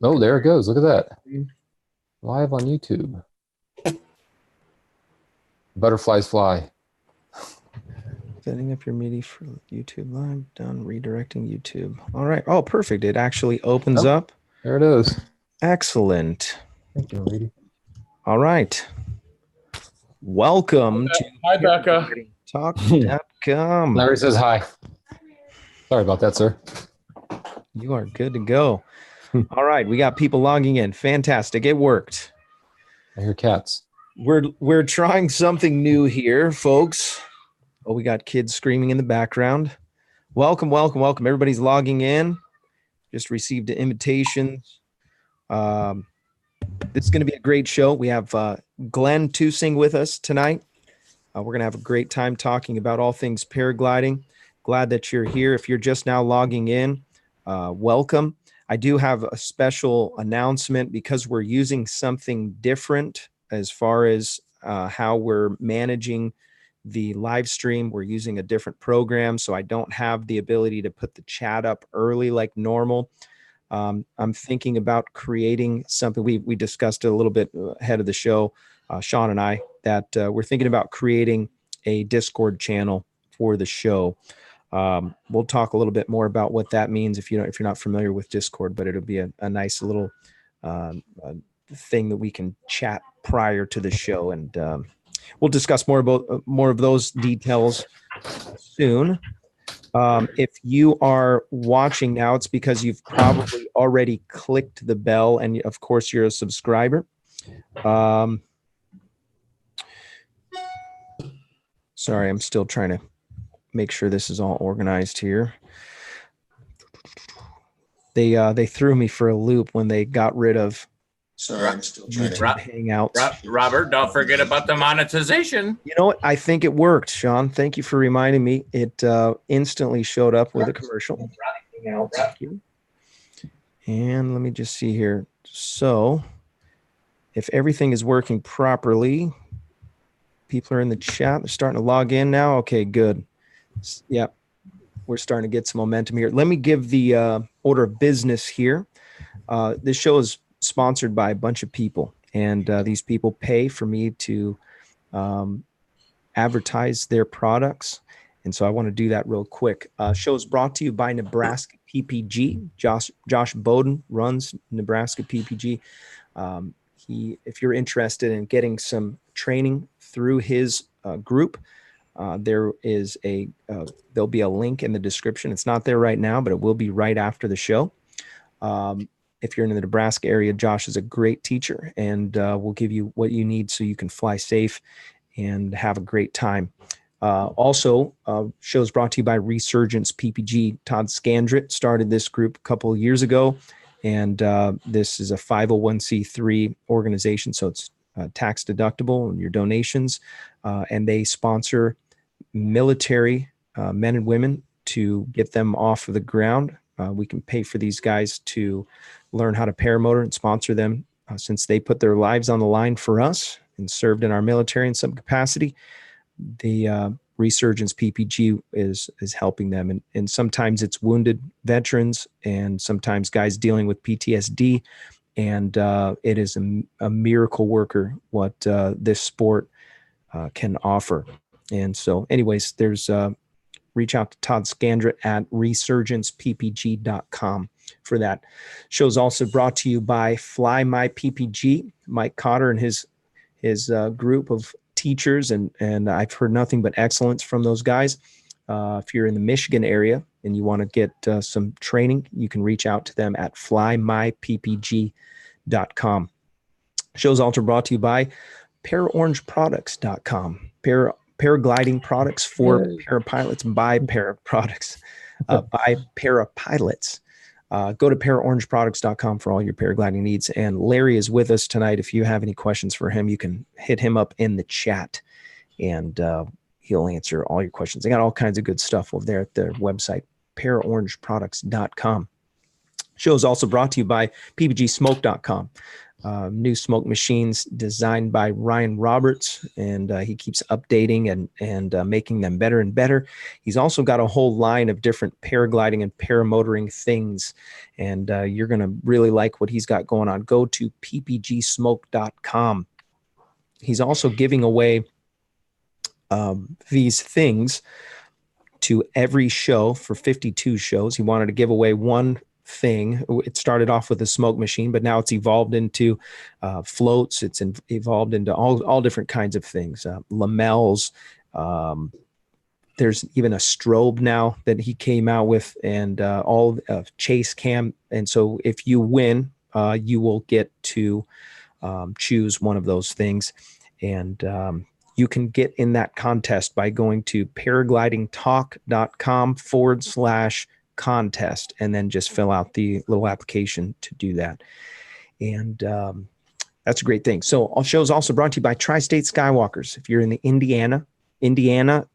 Oh, there it goes. Look at that. Live on YouTube. Butterflies fly. Setting up your MIDI for YouTube Live. Done redirecting YouTube. All right. Oh, perfect. It actually opens up. There it is. Excellent. Thank you, lady. All right. Welcome to Hi, Becca. Talk.com. Larry says hi. Sorry about that, sir. You are good to go. All right. We got people logging in. Fantastic. It worked. I hear cats. We're trying something new here, folks. Oh, we got kids screaming in the background. Welcome. Everybody's logging in. Just received an invitation. This is going to be a great show. We have Glenn Tussing with us tonight. We're going to have a great time talking about all things paragliding. Glad that you're here. If you're just now logging in, welcome. I do have a special announcement because we're using something different as far as how we're managing the live stream. We're using a different program, so I don't have the ability to put the chat up early like normal. I'm thinking about creating something. We discussed it a little bit ahead of the show, Sean and I, that we're thinking about creating a Discord channel for the show. We'll talk a little bit more about what that means if you're not familiar with Discord, but it'll be a nice little thing that we can chat prior to the show, and we'll discuss more of those details soon. If you are watching now, it's because you've probably already clicked the bell, and of course you're a subscriber. Sorry, I'm still trying to make sure this is all organized here. They threw me for a loop when they got rid of YouTube Hangouts. Robert, don't forget about the monetization. You know what? I think it worked, Sean. Thank you for reminding me. It instantly showed up with a commercial. Thank you. And let me just see here. So if everything is working properly, people are in the chat. They're starting to log in now. Okay, good. Yep. We're starting to get some momentum here. Let me give the order of business here. This show is sponsored by a bunch of people, and these people pay for me to advertise their products. And so I want to do that real quick. Show is brought to you by Nebraska PPG. Josh Bowden runs Nebraska PPG. If you're interested in getting some training through his group, there'll be a link in the description. It's not there right now, but it will be right after the show. If you're in the Nebraska area, Josh is a great teacher, and will give you what you need so you can fly safe and have a great time. Also, shows brought to you by Resurgence PPG. Todd Scandrett started this group a couple of years ago, and this is a 501c3 organization, so it's tax deductible in your donations, and they sponsor military men and women to get them off of the ground. We can pay for these guys to learn how to paramotor and sponsor them since they put their lives on the line for us and served in our military in some capacity. The Resurgence PPG is helping them. And sometimes it's wounded veterans and sometimes guys dealing with PTSD. And it is a miracle worker what this sport can offer. And so anyways, there's reach out to Todd Scandrett at resurgenceppg.com for that. Show's also brought to you by Fly My PPG, Mike Cotter and his group of teachers, and I've heard nothing but excellence from those guys. If you're in the Michigan area and you want to get some training, you can reach out to them at flymyppg.com. Show's also brought to you by Paraorangeproducts.com. Paragliding products for parapilots by paraproducts, by parapilots. Go to paraorangeproducts.com for all your paragliding needs. And Larry is with us tonight. If you have any questions for him, you can hit him up in the chat, and he'll answer all your questions. They got all kinds of good stuff over there at their website, paraorangeproducts.com. Show is also brought to you by ppgsmoke.com. new smoke machines designed by Ryan Roberts, and he keeps updating and making them better and better. He's also got a whole line of different paragliding and paramotoring things, and you're going to really like what he's got going on. Go to ppgsmoke.com. He's also giving away these things to every show for 52 shows. He wanted to give away one thing. It started off with a smoke machine, but now it's evolved into floats. It's evolved into all different kinds of things, lamels. There's even a strobe now that he came out with, and all chase cam. And so if you win, you will get to choose one of those things. And you can get in that contest by going to paraglidingtalk.com/contest, and then just fill out the little application to do that. And that's a great thing. So our show is also brought to you by Tri-State Skywalkers. If you're in the Indiana,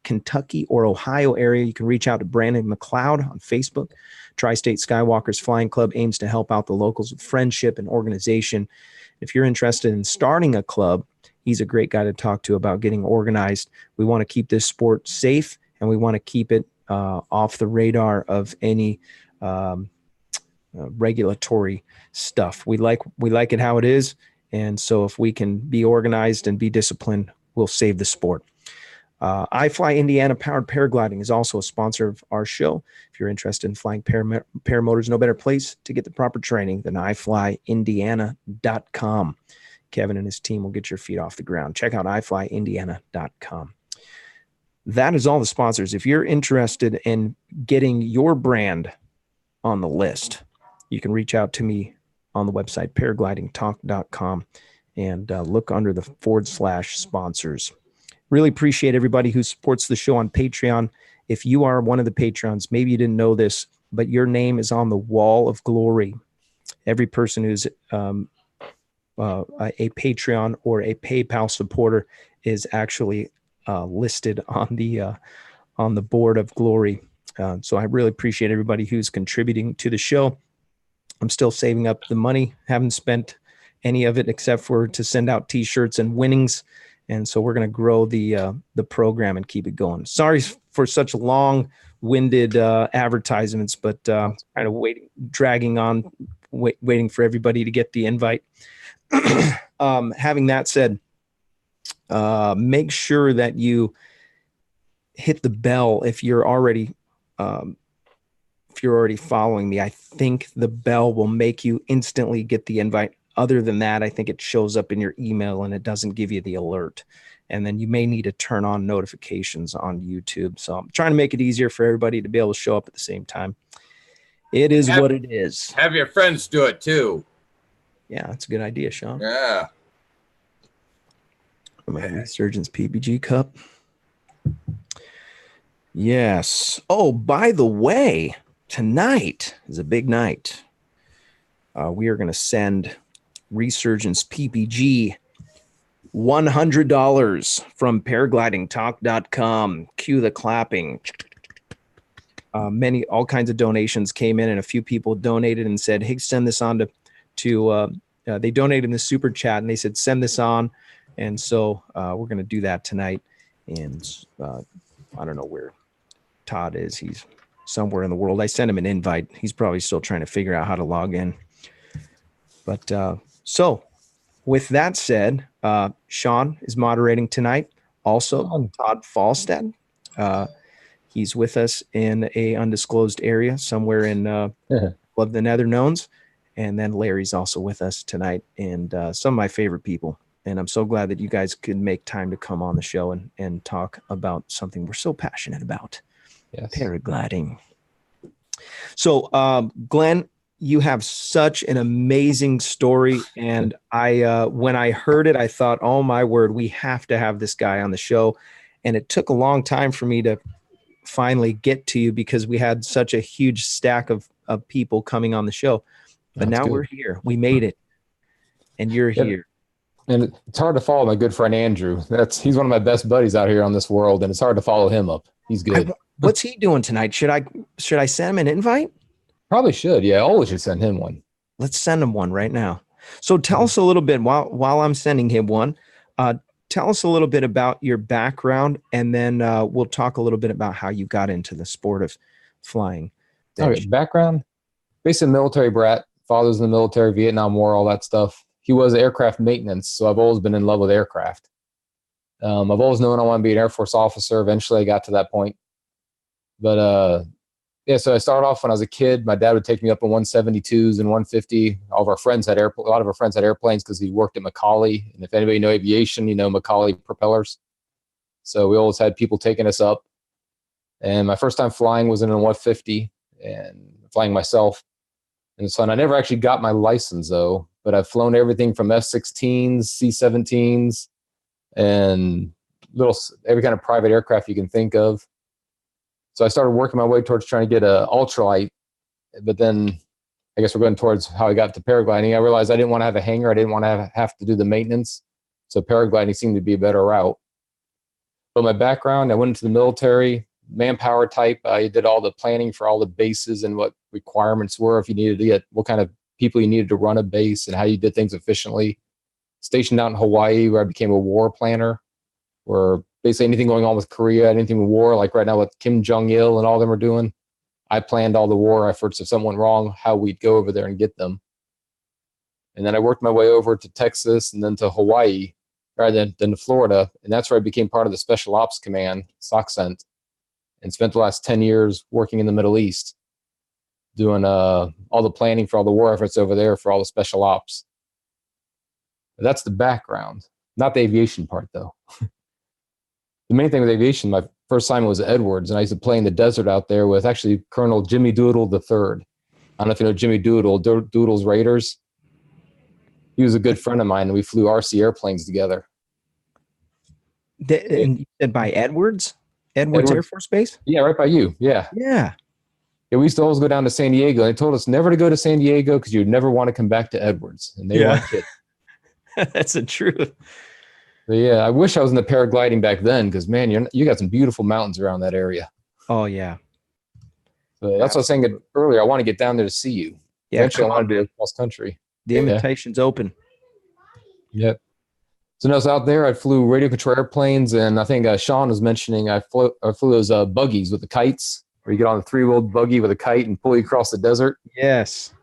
Kentucky, or Ohio area, you can reach out to Brandon McCloud on Facebook. Tri-State Skywalkers Flying Club aims to help out the locals with friendship and organization. If you're interested in starting a club, he's a great guy to talk to about getting organized. We want to keep this sport safe, and we want to keep it off the radar of any regulatory stuff. We like it how it is, and so if we can be organized and be disciplined, we'll save the sport. iFly Indiana Powered Paragliding is also a sponsor of our show. If you're interested in flying paramotors, no better place to get the proper training than iflyindiana.com. Kevin and his team will get your feet off the ground. Check out iflyindiana.com. That is all the sponsors. If you're interested in getting your brand on the list, you can reach out to me on the website, paraglidingtalk.com, and look under the /sponsors. Really appreciate everybody who supports the show on Patreon. If you are one of the patrons, maybe you didn't know this, but your name is on the wall of glory. Every person who's a Patreon or a PayPal supporter is actually listed on the board of glory. So I really appreciate everybody who's contributing to the show. I'm still saving up the money. Haven't spent any of it except for to send out T-shirts and winnings. And so we're going to grow the program and keep it going. Sorry for such long-winded advertisements, but kind of dragging on, waiting for everybody to get the invite. Having that said, make sure that you hit the bell if you're already following me. I think the bell will make you instantly get the invite. Other than that, I think it shows up in your email and it doesn't give you the alert. And then you may need to turn on notifications on YouTube. So I'm trying to make it easier for everybody to be able to show up at the same time. It is what it is. Have your friends do it too. Yeah, that's a good idea, Sean. Yeah. My Resurgence PPG cup. Yes. Oh, by the way, tonight is a big night. We are going to send Resurgence PPG $100 from paraglidingtalk.com. Cue the clapping. All kinds of donations came in, and a few people donated and said, hey, send this on to they donated in the super chat, and they said, send this on. And so we're going to do that tonight. And I don't know where Todd is. He's somewhere in the world. I sent him an invite. He's probably still trying to figure out how to log in. But so with that said, Sean is moderating tonight. Also, Todd Falstad. He's with us in a undisclosed area somewhere in of the Nether Knowns. And then Larry's also with us tonight, and some of my favorite people. And I'm so glad that you guys could make time to come on the show and talk about something we're so passionate about. Yes. Paragliding. So, Glenn, you have such an amazing story. And when I heard it, I thought, oh my word, we have to have this guy on the show. And it took a long time for me to finally get to you because we had such a huge stack of people coming on the show. But now we're here. We made it. And you're here. And it's hard to follow my good friend Andrew. He's one of my best buddies out here on this world, and it's hard to follow him up. He's good. What's he doing tonight? Should I send him an invite? Probably should. Yeah, always should send him one. Let's send him one right now. So tell us a little bit while I'm sending him one. Uh, Tell us a little bit about your background, and then we'll talk a little bit about how you got into the sport of flying. Okay, background. Basically, military brat. Father's in the military, Vietnam War, all that stuff. He was aircraft maintenance, so I've always been in love with aircraft. I've always known I want to be an Air Force officer. Eventually, I got to that point. But yeah, so I started off when I was a kid. My dad would take me up in 172s and 150. All of our friends had a lot of our friends had airplanes because he worked at McCauley. And if anybody know aviation, you know McCauley propellers. So we always had people taking us up. And my first time flying was in a 150 and flying myself. And so I never actually got my license though, but I've flown everything from F-16s, C-17s, and every kind of private aircraft you can think of. So I started working my way towards trying to get a ultralight, but then I guess we're going towards how I got to paragliding. I realized I didn't want to have a hangar. I didn't want to have to do the maintenance. So paragliding seemed to be a better route. But my background, I went into the military, manpower type. I did all the planning for all the bases and what requirements were if you needed to get what kind of people you needed to run a base and how you did things efficiently. Stationed out in Hawaii where I became a war planner, where basically anything going on with Korea, anything with war, like right now what Kim Jong-il and all of them are doing, I planned all the war efforts. If something went wrong, how we'd go over there and get them. And then I worked my way over to Texas and then to Hawaii, rather than to Florida. And that's where I became part of the Special Ops Command, SOCCENT, and spent the last 10 years working in the Middle East, doing all the planning for all the war efforts over there for all the special ops. But that's the background, not the aviation part, though. The main thing with aviation, my first time was Edwards, and I used to play in the desert out there with actually Colonel Jimmy Doodle III. I don't know if you know Jimmy Doodle, Doodle's Raiders. He was a good friend of mine, and we flew RC airplanes together. And you said by Edwards Air Force Base? Yeah, right by you. Yeah. Yeah. Yeah, we used to always go down to San Diego. They told us never to go to San Diego because you'd never want to come back to Edwards. And they weren't kidding. That's the truth. But yeah, I wish I was in the paragliding back then because, man, you got some beautiful mountains around that area. Oh, yeah. So that's what I was saying earlier. I want to get down there to see you. Yeah, eventually, I want to do it cross country. The invitation's open. Yep. So when I was out there, I flew radio control airplanes, and I think Sean was mentioning I flew those buggies with the kites, where you get on a 3-wheeled buggy with a kite and pull you across the desert. Yes.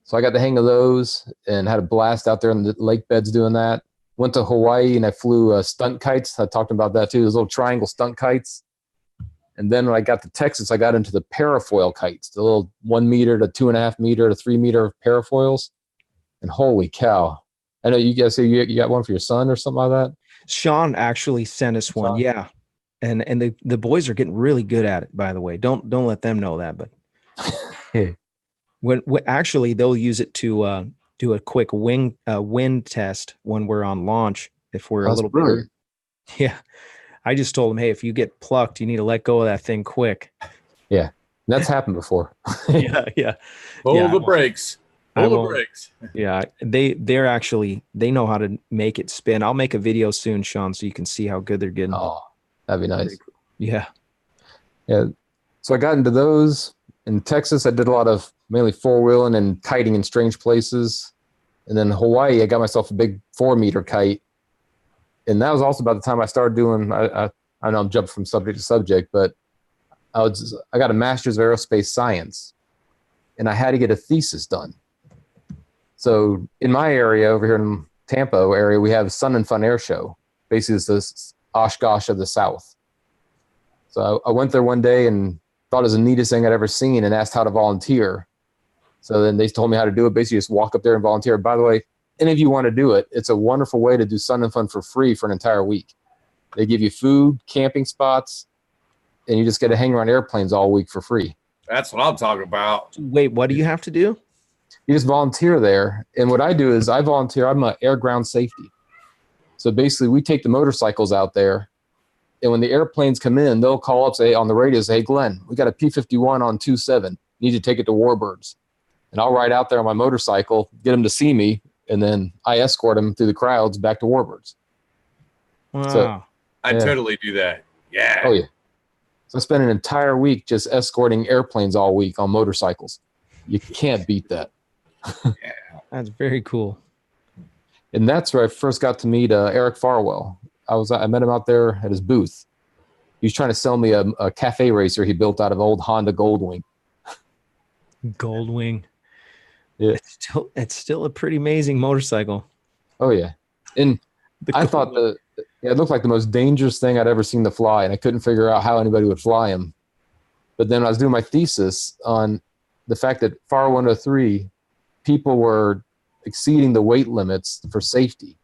So I got the hang of those and had a blast out there in the lake beds doing that. Went to Hawaii and I flew stunt kites. I talked about that too, those little triangle stunt kites. And then when I got to Texas, I got into the parafoil kites, the little 1 meter to 2.5 meter to 3 meter parafoils. And holy cow. I know you guys say you got one for your son or something like that. Sean actually sent us one. Sean? Yeah. And the boys are getting really good at it, by the way. Don't let them know that, but when actually they'll use it to do a quick wind test when we're on launch if we're a little bit. Yeah. I just told them, hey, if you get plucked, you need to let go of that thing quick. Yeah. That's happened before. Yeah. Hold the brakes. Hold the brakes. Yeah. They know how to make it spin. I'll make a video soon, Sean, so you can see how good they're getting. Oh, that'd be nice. Yeah. Yeah. So I got into those. In Texas, I did a lot of mainly 4-wheeling and kiting in strange places. And then Hawaii, I got myself a big 4-meter kite. And that was also about the time I started doing, I know I'm jumping from subject to subject, but I got a master's of aerospace science, and I had to get a thesis done. So in my area over here in Tampa area, we have Sun and Fun Air Show. Basically, it's this Oshkosh of the South. So I went there one day and thought it was the neatest thing I'd ever seen and asked how to volunteer. So then they told me how to do it. Basically, just walk up there and volunteer. By the way, any of you want to do it, it's a wonderful way to do Sun and Fun for free for an entire week. They give you food, camping spots, and you just get to hang around airplanes all week for free. That's what I'm talking about. Wait, what do you have to do? You just volunteer there. And what I do is I volunteer. I'm an air ground safety. So basically, we take the motorcycles out there, and when the airplanes come in, they'll call up, say on the radio, say, hey, Glenn, we got a P-51 on 27. Need you to take it to Warbirds. And I'll ride out there on my motorcycle, get them to see me, and then I escort them through the crowds back to Warbirds. Wow. So, I totally do that. Yeah. Oh, yeah. So I spent an entire week just escorting airplanes all week on motorcycles. You can't beat that. That's very cool. And that's where I first got to meet Eric Farwell. I met him out there at his booth. He was trying to sell me a cafe racer he built out of old Honda Goldwing. Goldwing. Yeah. It's still a pretty amazing motorcycle. Oh yeah. And I thought it looked like the most dangerous thing I'd ever seen to fly, and I couldn't figure out how anybody would fly him. But then I was doing my thesis on the fact that FAR 103, people were exceeding the weight limits for safety,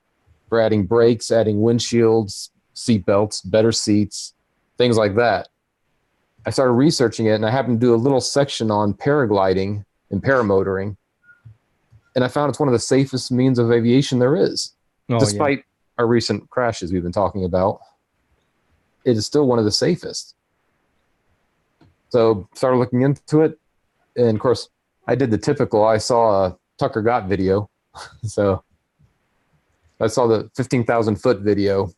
for adding brakes, adding windshields, seat belts, better seats, things like that. I started researching it, and I happened to do a little section on paragliding and paramotoring, and I found it's one of the safest means of aviation there is. Despite our recent crashes we've been talking about, it is still one of the safest. So started looking into it, and of course, I did the typical. I saw a Tucker Gott video, so I saw the 15,000 foot video,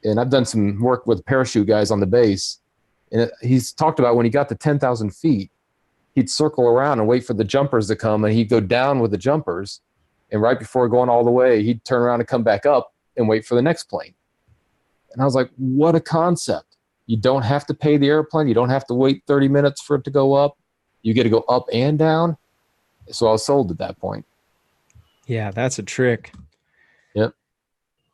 and I've done some work with parachute guys on the base, and he's talked about when he got to 10,000 feet, he'd circle around and wait for the jumpers to come, and he'd go down with the jumpers, and right before going all the way, he'd turn around and come back up and wait for the next plane. And I was like, what a concept. You don't have to pay the airplane. You don't have to wait 30 minutes for it to go up. You get to go up and down. So I was sold at that point. Yeah, that's a trick. Yep.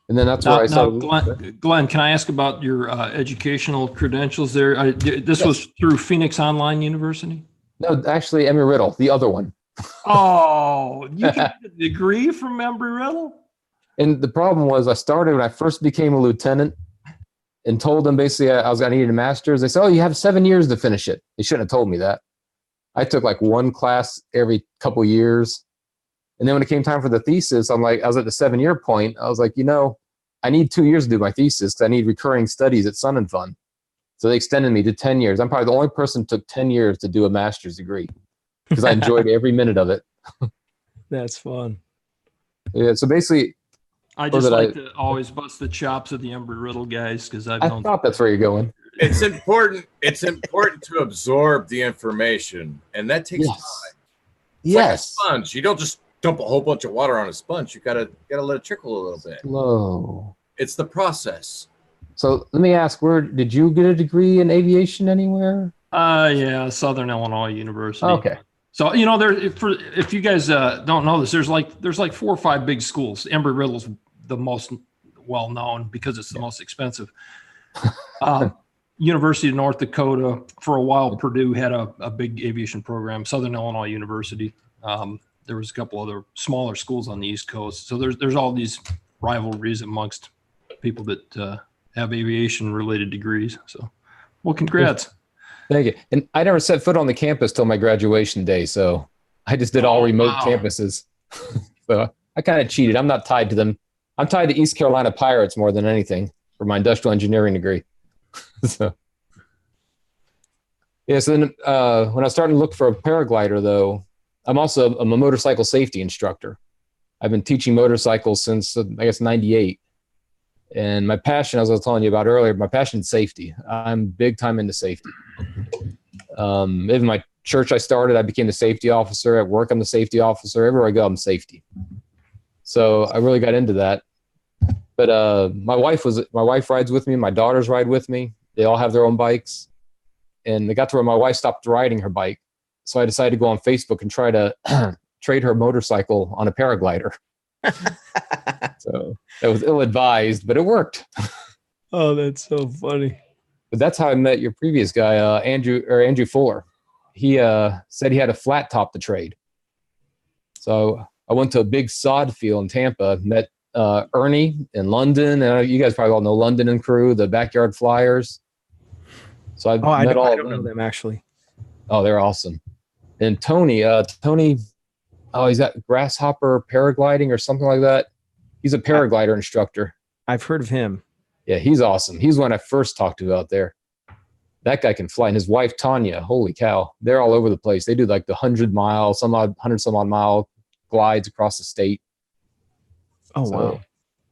And then that's where I started. Glenn, can I ask about your educational credentials there? This was through Phoenix Online University? No, actually, Embry-Riddle, the other one. Oh, you got a degree from Embry-Riddle? And the problem was I started when I first became a lieutenant and told them basically I needed a master's. They said, oh, you have 7 years to finish it. They shouldn't have told me that. I took like one class every couple years. And then when it came time for the thesis, I was at the 7-year point. I was like, I need 2 years to do my thesis because I need recurring studies at Sun and Fun. So they extended me to 10 years. I'm probably the only person who took 10 years to do a master's degree because I enjoyed every minute of it. That's fun. Yeah. So basically, I just like to always bust the chops of the Embry-Riddle guys because I thought that's where you're going. It's important. It's important to absorb the information, and that takes time. It's like a sponge. You don't just dump a whole bunch of water on a sponge. You gotta let it trickle a little bit. Slow. It's the process. So let me ask, where did you get a degree in aviation anywhere? Yeah, Southern Illinois University. Okay. So if you guys don't know this, there's like 4 or 5 big schools. Embry-Riddle's the most well known because it's the most expensive. University of North Dakota, for a while, Purdue had a big aviation program. Southern Illinois University. There was a couple other smaller schools on the East Coast. So there's all these rivalries amongst people that have aviation related degrees. So, well, congrats. Thank you. And I never set foot on the campus till my graduation day. So I just did all remote campuses. So I kind of cheated. I'm not tied to them. I'm tied to East Carolina Pirates more than anything for my industrial engineering degree. So then when I was starting to look for a paraglider, though, I'm also a motorcycle safety instructor. I've been teaching motorcycles since, I guess, 98. And my passion, as I was telling you about earlier, my passion is safety. I'm big time into safety. Even my church I started, I became the safety officer. At work, I'm the safety officer. Everywhere I go, I'm safety. So I really got into that. But my wife rides with me. My daughters ride with me. They all have their own bikes. And they got to where my wife stopped riding her bike. So I decided to go on Facebook and try to trade her motorcycle on a paraglider. So that was ill-advised, but it worked. Oh, that's so funny. But that's how I met your previous guy, Andrew Fuller. He said he had a flat top to trade. So I went to a big sod field in Tampa, met Ernie in London, and you guys probably all know London and crew, the Backyard Flyers. So I met all of them. I don't know them actually. Oh, they're awesome. And Tony, he's got Grasshopper Paragliding or something like that. He's a paraglider instructor. I've heard of him. Yeah, he's awesome. He's one I first talked to out there. That guy can fly. And his wife, Tanya, holy cow, they're all over the place. They do like the 100 some odd mile glides across the state. Oh, so, wow.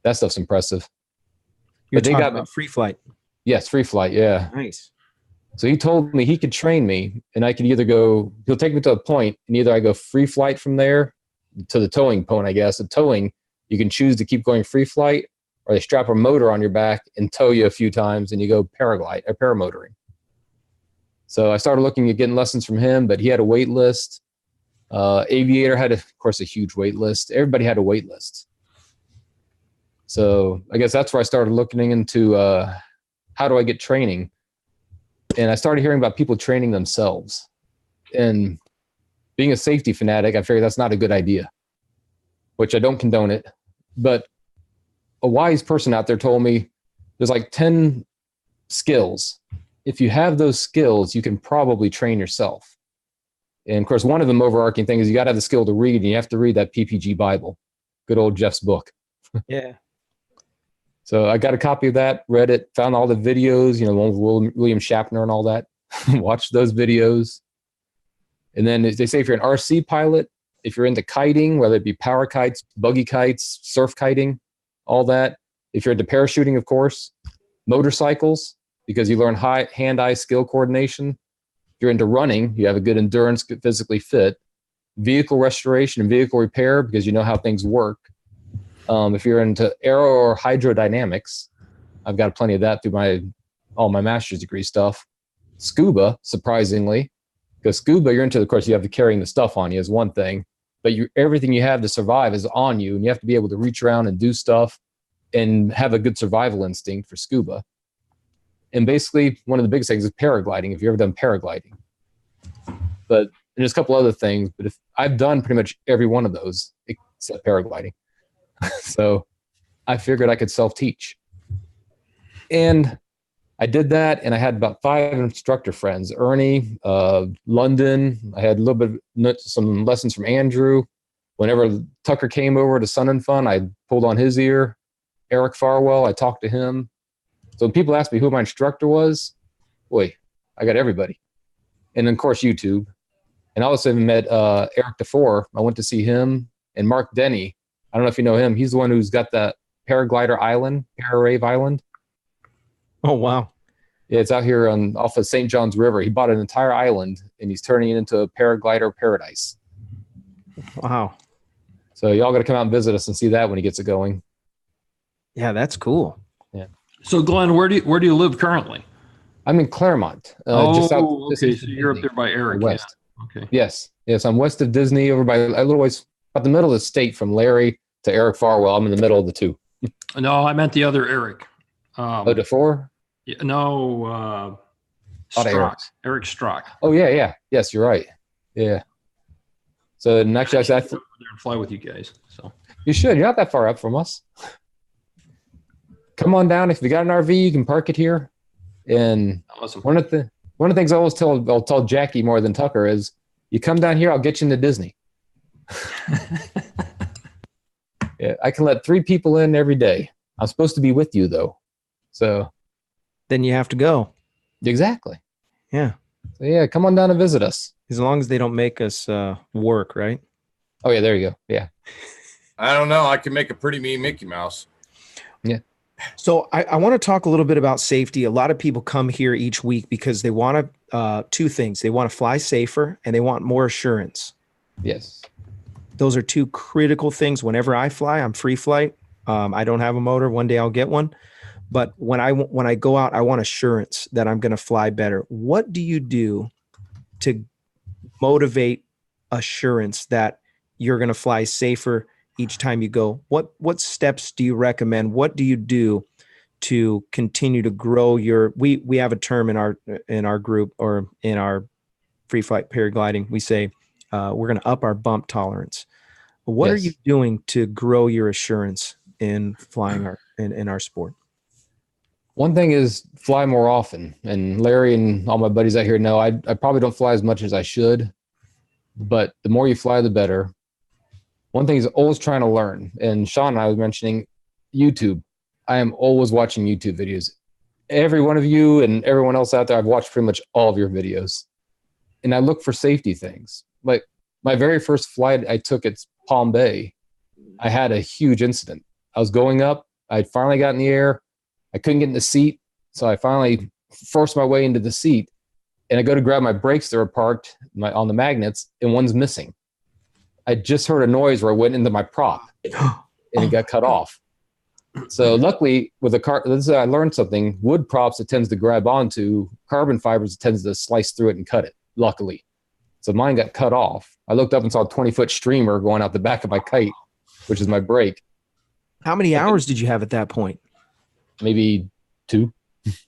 That stuff's impressive. You're talking about free flight. Yes, free flight, yeah. Nice. So he told me he could train me, and I could either he'll take me to a point, and either I go free flight from there to the towing point, I guess. The towing, You can choose to keep going free flight, or they strap a motor on your back and tow you a few times and you go paramotoring. So I started looking at getting lessons from him, but he had a wait list. Aviator had, of course, a huge wait list. Everybody had a wait list. So I guess that's where I started looking into how do I get training? And I started hearing about people training themselves. And being a safety fanatic, I figured that's not a good idea, which I don't condone it. But a wise person out there told me there's like 10 skills. If you have those skills, you can probably train yourself. And of course, one of them overarching thing is you got to have the skill to read, and you have to read that PPG Bible, good old Jeff's book. Yeah. So I got a copy of that, read it, found all the videos, the one with William Shatner and all that, watched those videos. And then they say if you're an RC pilot, if you're into kiting, whether it be power kites, buggy kites, surf kiting, all that. If you're into parachuting, of course, motorcycles, because you learn hand-eye skill coordination. If you're into running, you have a good endurance, good physically fit. Vehicle restoration and vehicle repair, because you know how things work. If you're into aero or hydrodynamics, I've got plenty of that through all my master's degree stuff. Scuba, surprisingly, because scuba, you're into, of course, you have to carrying the stuff on you is one thing, but everything you have to survive is on you, and you have to be able to reach around and do stuff and have a good survival instinct for scuba. And basically, one of the biggest things is paragliding, if you've ever done paragliding. But there's a couple other things, but if I've done pretty much every one of those except paragliding. So I figured I could self-teach. And I did that, and I had about 5 instructor friends. Ernie, London. I had a little bit some lessons from Andrew. Whenever Tucker came over to Sun and Fun, I pulled on his ear. Eric Farwell, I talked to him. So when people asked me who my instructor was, boy, I got everybody. And then, of course, YouTube. And I also met Eric DeFore. I went to see him. And Mark Denny. I don't know if you know him. He's the one who's got that paraglider island, Pararave Island. Oh, wow. Yeah, it's out here off of St. John's River. He bought an entire island, and he's turning it into a paraglider paradise. Wow. So y'all got to come out and visit us and see that when he gets it going. Yeah, that's cool. Yeah. So, Glenn, where do you live currently? I'm in Claremont. Okay. So you're up there by Eric. West. Yeah. Okay. Yes. I'm west of Disney, over by a little ways, about the middle of the state from Larry to Eric Farwell. I'm in the middle of the two. No, I meant the other Eric. DeFore? Yeah, no, Eric Strock. Oh, yeah. Yes, you're right. Yeah. So, and actually, I there and fly with you guys. So you should. You're not that far up from us. Come on down. If you got an RV, you can park it here. And awesome. One of the things I always I'll tell Jackie more than Tucker is, you come down here, I'll get you into Disney. Yeah, I can let 3 people in every day. I'm supposed to be with you, though. So then you have to go. Exactly. Yeah. So yeah, come on down and visit us. As long as they don't make us work, right? Oh yeah, there you go. Yeah. I don't know. I can make a pretty mean Mickey Mouse. Yeah. So I want to talk a little bit about safety. A lot of people come here each week because they want to 2 things. They want to fly safer and they want more assurance. Yes. Those are 2 critical things. Whenever I fly, I'm free flight. I don't have a motor. One day I'll get one. But when I go out, I want assurance that I'm going to fly better. What do you do to motivate assurance that you're going to fly safer each time you go? What steps do you recommend? What do you do to continue to grow your? We have a term in our group, or in our free flight paragliding. We say we're going to up our bump tolerance. What are you doing to grow your assurance in flying in our sport? One thing is fly more often. And Larry and all my buddies out here know I probably don't fly as much as I should, but the more you fly, the better. One thing is always trying to learn. And Sean and I was mentioning YouTube. I am always watching YouTube videos. Every one of you and everyone else out there, I've watched pretty much all of your videos. And I look for safety things. Like my very first flight I took at Palm Bay, I had a huge incident. I was going up. I finally got in the air. I couldn't get in the seat. So I finally forced my way into the seat. And I go to grab my brakes that were parked on the magnets, and one's missing. I just heard a noise where it went into my prop. and it got cut off. So luckily with the car, this is, I learned something. Wood props, it tends to grab onto. Carbon fibers, it tends to slice through it and cut it, luckily. So mine got cut off. I looked up and saw a 20-foot streamer going out the back of my kite, which is my brake. How many hours did you have at that point? Maybe 2.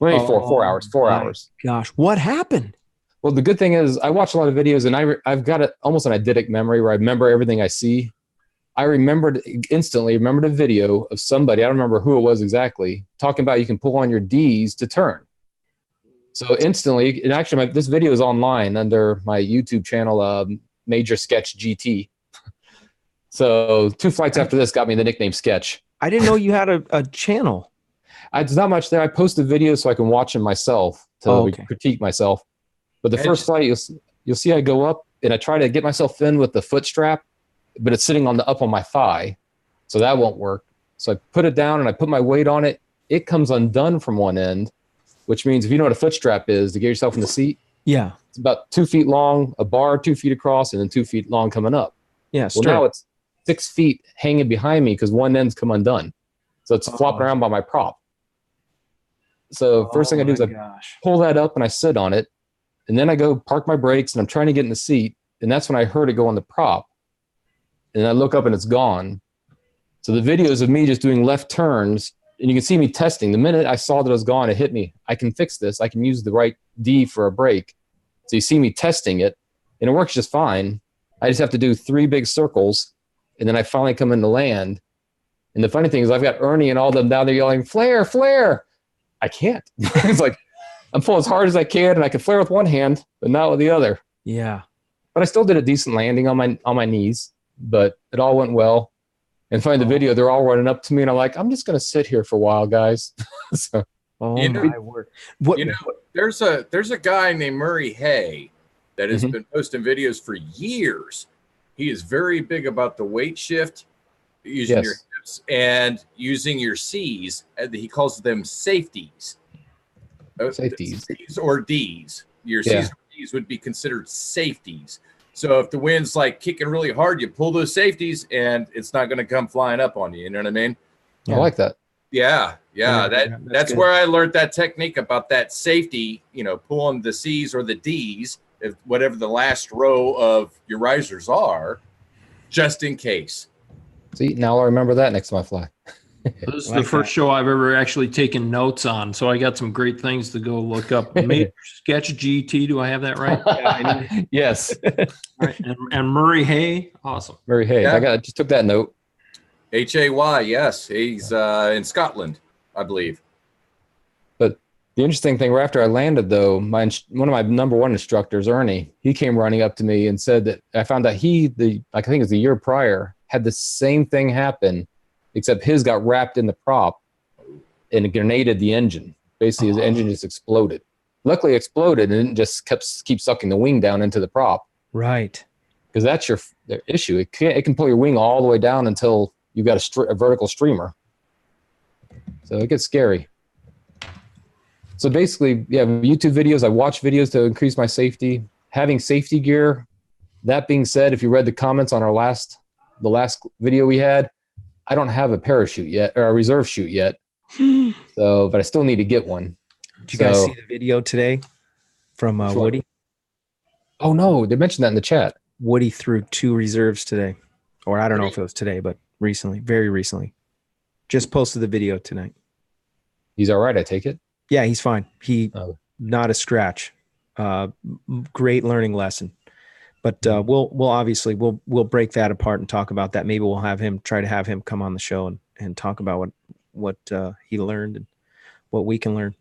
Maybe 4 hours. 4 hours. Gosh, what happened? Well, the good thing is I watch a lot of videos, and I've got almost an eidetic memory where I remember everything I see. I instantly remembered a video of somebody, I don't remember who it was exactly, talking about you can pull on your Ds to turn. So instantly, and actually this video is online under my YouTube channel, Major Sketch GT. So 2 flights after this got me the nickname Sketch. I didn't know you had a channel. There's not much there. I post the videos so I can watch them myself to critique myself. But the first flight, you'll see I go up and I try to get myself in with the foot strap, but it's sitting up on my thigh, so that won't work. So I put it down and I put my weight on it. It comes undone from one end, which means if you know what a foot strap is to get yourself in the seat, yeah, it's about 2 feet long, a bar 2 feet across, and then 2 feet long coming up. Yeah, well now it's 6 feet hanging behind me because one end's come undone, so it's flopping around by my prop. So first thing I do is I pull that up and I sit on it, and then I go park my brakes and I'm trying to get in the seat, and that's when I heard it go on the prop. And I look up and it's gone. So the videos of me just doing left turns, and you can see me testing. The minute I saw that it was gone, it hit me. I can fix this. I can use the right D for a brake. So you see me testing it, and it works just fine. I just have to do 3 big circles, and then I finally come into land. And the funny thing is I've got Ernie and all them down there yelling, flare, flare. I can't. It's like I'm pulling as hard as I can, and I can flare with one hand, but not with the other. Yeah. But I still did a decent landing on my knees. But it all went well. And finally, the video, they're all running up to me, and I'm like, I'm just going to sit here for a while, guys. So, my word. There's a guy named Murray Hay that has been posting videos for years. He is very big about the weight shift, using your hips and using your C's. He calls them safeties. Safeties. C's or D's. Your C's or D's would be considered safeties. So if the wind's like kicking really hard, you pull those safeties and it's not going to come flying up on you. You know what I mean? Yeah. I like that. Yeah. That's where I learned that technique about that safety, pulling the C's or the D's, whatever the last row of your risers are, just in case. See, now I remember that next time I fly. This is the first show I've ever actually taken notes on, so I got some great things to go look up. Major Sketch GT, do I have that right? Yes. All right. And Murray Hay, awesome. Murray Hay, yeah. I just took that note. Hay, yes, he's in Scotland, I believe. But the interesting thing, right after I landed, though, one of my number 1 instructors, Ernie, he came running up to me and said that I found out I think it was the year prior, had the same thing happen. Except his got wrapped in the prop and it grenaded the engine. Basically, his engine just exploded. Luckily, it exploded and it just keep sucking the wing down into the prop. Right. Because that's the issue. It can pull your wing all the way down until you've got a vertical streamer. So it gets scary. So basically, YouTube videos. I watch videos to increase my safety. Having safety gear. That being said, if you read the comments on the last video we had, I don't have a parachute yet or a reserve chute yet. But I still need to get one. Did you guys see the video today from Woody? Oh no, they mentioned that in the chat. Woody threw 2 reserves today, or I don't know if it was today, but recently, very recently. Just posted the video tonight. He's all right, I take it? Yeah, he's fine. Not a scratch. Great learning lesson. But we'll obviously break that apart and talk about that. Maybe we'll have him come on the show and talk about what he learned and what we can learn.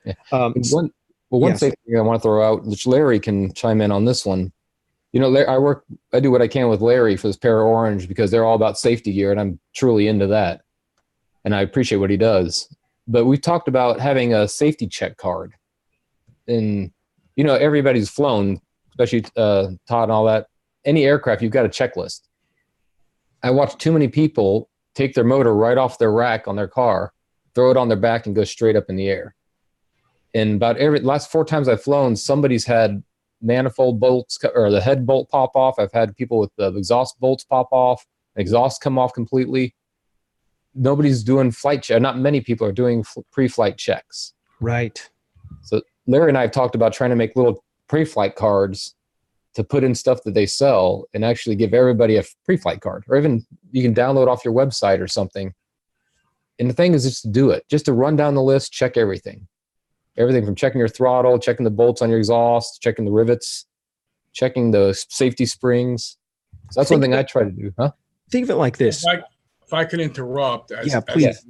Yeah. One thing I want to throw out, which Larry can chime in on this one. I do what I can with Larry for this Paraorange because they're all about safety gear, and I'm truly into that. And I appreciate what he does. But we talked about having a safety check card. And, everybody's flown, especially Todd and all that. Any aircraft, you've got a checklist. I watch too many people take their motor right off their rack on their car, throw it on their back, and go straight up in the air. And about last 4 times I've flown, somebody's had manifold bolts or the head bolt pop off. I've had people with the exhaust bolts pop off, exhaust come off completely. nobody's doing flight check. Not many people are doing pre-flight checks. Right. So Larry and I have talked about trying to make little pre-flight cards to put in stuff that they sell and actually give everybody a pre-flight card, or even you can download off your website or something. And the thing is just to do it, just to run down the list, check everything from checking your throttle, checking the bolts on your exhaust, checking the rivets, checking the safety springs. So that's one thing I try to do. Huh? Think of it like this. If I could interrupt. Please.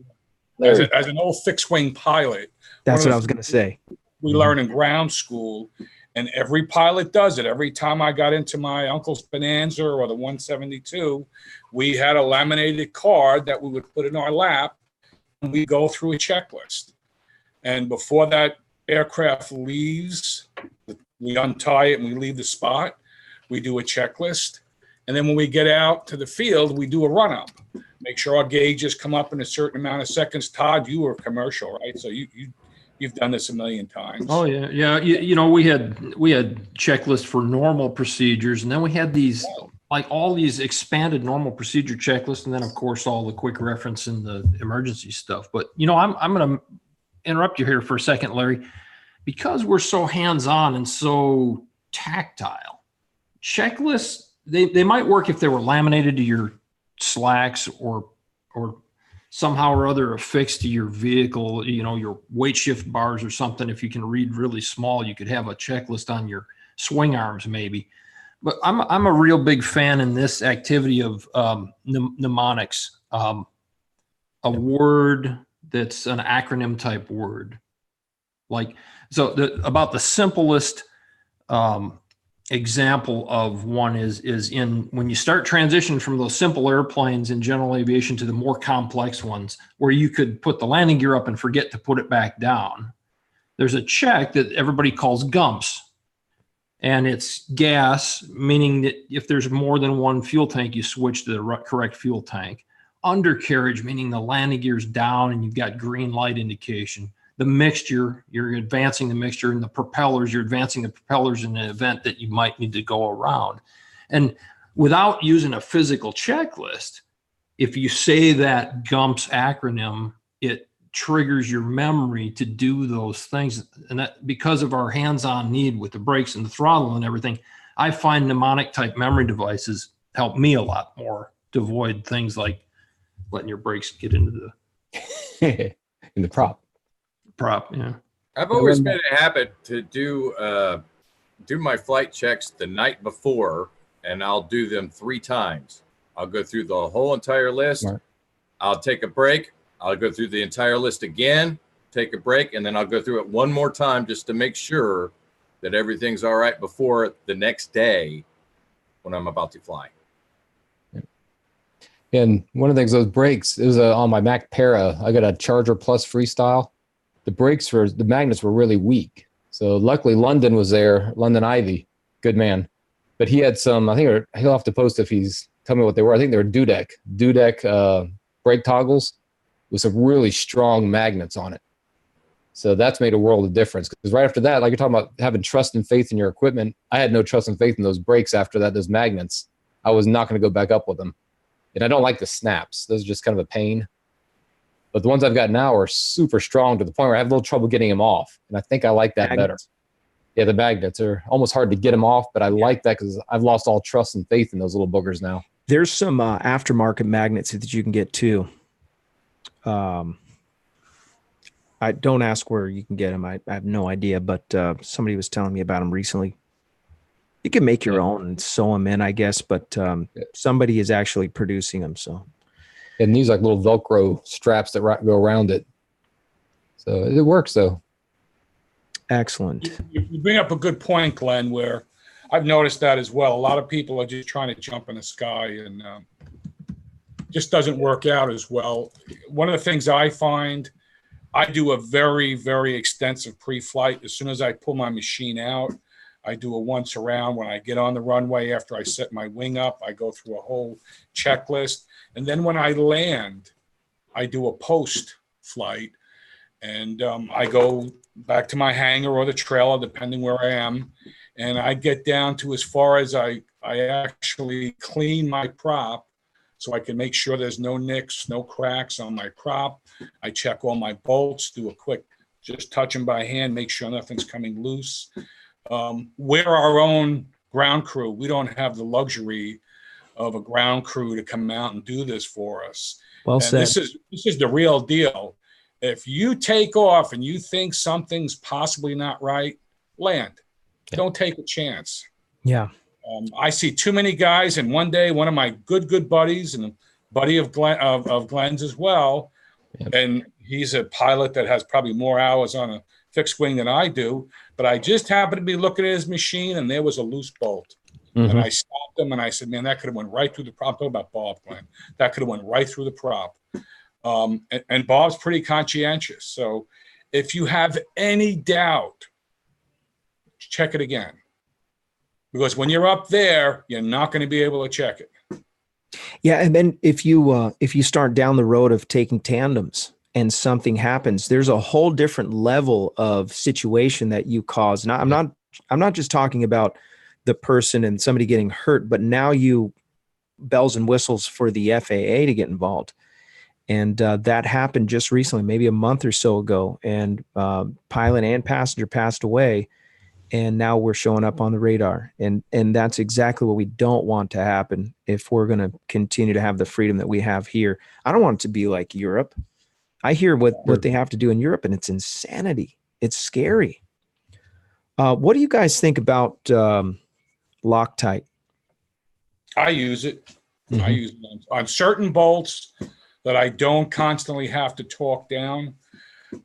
As an old fixed wing pilot. That's what I was going to say. We learn in ground school, and every pilot does it. Every time I got into my uncle's Bonanza or the 172, we had a laminated card that we would put in our lap, and we go through a checklist. And before that aircraft leaves, we untie it and we leave the spot. We do a checklist. And then when we get out to the field, we do a run-up. Make sure our gauges come up in a certain amount of seconds. Todd, you were commercial, right? So you've done this a million times. Oh yeah. You know, we had checklists for normal procedures, and then we had these like all these expanded normal procedure checklists, and then of course all the quick reference and the emergency stuff. But you know, I'm going to interrupt you here for a second, Larry, because we're so hands-on and so tactile. Checklists, they might work if they were laminated to your slacks or somehow or other affixed to your vehicle, you know, your weight shift bars or something. If you can read really small, you could have a checklist on your swing arms maybe. But I'm a real big fan in this activity of mnemonics, a word that's an acronym type word. Like, so about the simplest example of one is in when you start transitioning from those simple airplanes in general aviation to the more complex ones where you could put the landing gear up and forget to put it back down. There's a check that everybody calls GUMPS, and it's gas, meaning that if there's more than one fuel tank, you switch to the correct fuel tank. Undercarriage, meaning the landing gear's down and you've got green light indication. The mixture, you're advancing the mixture, and the propellers, you're advancing the propellers in an event that you might need to go around. And without using a physical checklist, if you say that GUMPS acronym, it triggers your memory to do those things. And that because of our hands-on need with the brakes and the throttle and everything, I find mnemonic type memory devices help me a lot more to avoid things like letting your brakes get into the in the prop. Yeah. I've always made it a habit to do my flight checks the night before, and I'll do them 3 times. I'll go through the whole entire list. Smart. I'll take a break. I'll go through the entire list again, take a break, and then I'll go through it one more time just to make sure that everything's all right before the next day when I'm about to fly. And one of the things, those brakes, it was on my Mac Para. I got a Charger Plus Freestyle. The magnets were really weak. So luckily London was there, London Ivy, good man. But he had some, I think he'll have to post if he's tell me what they were. I think they were Dudek brake toggles with some really strong magnets on it. So that's made a world of difference. Because right after that, like you're talking about having trust and faith in your equipment, I had no trust and faith in those brakes after that, those magnets. I was not going to go back up with them. And I don't like the snaps. Those are just kind of a pain. But the ones I've got now are super strong to the point where I have a little trouble getting them off. And I think I like that better. Yeah, the magnets are almost hard to get them off, but I like that because I've lost all trust and faith in those little boogers now. There's some aftermarket magnets that you can get too. I don't ask where you can get them. I have no idea, but somebody was telling me about them recently. You can make your own and sew them in, I guess, but somebody is actually producing them. So, and these like little Velcro straps that go around it. So it works though. Excellent. You bring up a good point, Glenn, where I've noticed that as well. A lot of people are just trying to jump in the sky and just doesn't work out as well. One of the things I find, I do a very, very extensive pre-flight. As soon as I pull my machine out, I do a once around. When I get on the runway, after I set my wing up, I go through a whole checklist. And then when I land, I do a post flight. And I go back to my hangar or the trailer, depending where I am. And I get down to as far as I actually clean my prop so I can make sure there's no nicks, no cracks on my prop. I check all my bolts, do a quick, just touch them by hand, make sure nothing's coming loose. We're our own ground crew. We don't have the luxury of a ground crew to come out and do this for us. Well and said. This is the real deal. If you take off and you think something's possibly not right, land. Don't take a chance. Yeah. I see too many guys, and one day, one of my good buddies and a buddy of Glenn's as well, and he's a pilot that has probably more hours on a fixed wing than I do, but I just happened to be looking at his machine, and there was a loose bolt. And I stopped him, and I said, man, that could have went right through the prop. Talk about Bob, Glenn. That could have went right through the prop. And Bob's pretty conscientious. So if you have any doubt, check it again. Because when you're up there, you're not going to be able to check it. Yeah, and then if you start down the road of taking tandems and something happens, there's a whole different level of situation that you cause. Now, I'm not just talking about the person and somebody getting hurt, but now you bells and whistles for the FAA to get involved. And that happened just recently, maybe a month or so ago, and pilot and passenger passed away. And now we're showing up on the radar. And that's exactly what we don't want to happen if we're going to continue to have the freedom that we have here. I don't want it to be like Europe. I hear what they have to do in Europe, and it's insanity. It's scary. What do you guys think about Loctite? I use it. I use it on certain bolts that I don't constantly have to torque down.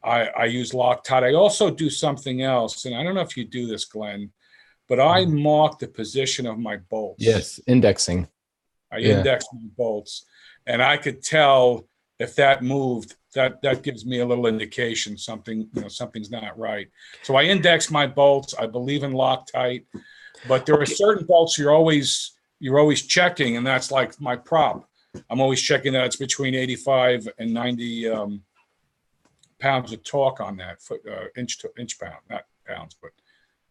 I use Loctite. I also do something else, and I don't know if you do this, Glenn, but I mark the position of my bolts. Yes, indexing. I index my bolts, and I could tell if that moved. That gives me a little indication something's not right. So I index my bolts. I believe in Loctite, but there are certain bolts you're always checking, and that's like my prop. I'm always checking that it's between 85 and 90 pounds of torque on that, inch pound, not pounds, but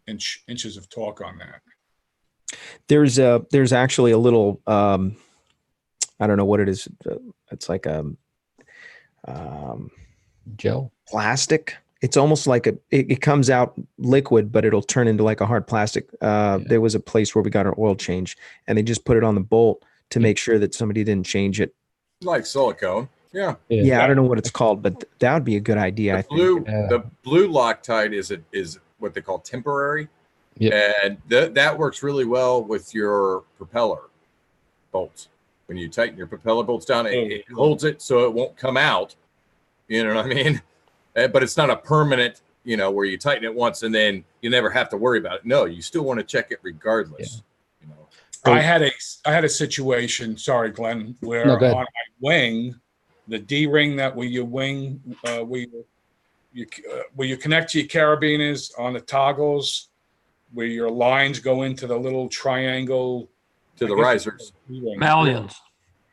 inches of torque on that. There's actually a little I don't know what it is. It's like a gel plastic. It's almost like it comes out liquid, but it'll turn into like a hard plastic. There was a place where we got our oil change, and they just put it on the bolt to make sure that somebody didn't change it. Like silicone. Yeah. I don't know what it's called, but that would be a good idea. The blue Loctite is what they call temporary. And that works really well with your propeller bolts. When you tighten your propeller bolts down, it holds it so it won't come out. You know what I mean? But it's not a permanent, where you tighten it once and then you never have to worry about it. No, you still want to check it regardless. I had a situation, sorry, Glenn, where on my wing, the D-ring that where your wing, where you connect to your carabiners on the toggles, where your lines go into the little triangle. To the risers. Mallions.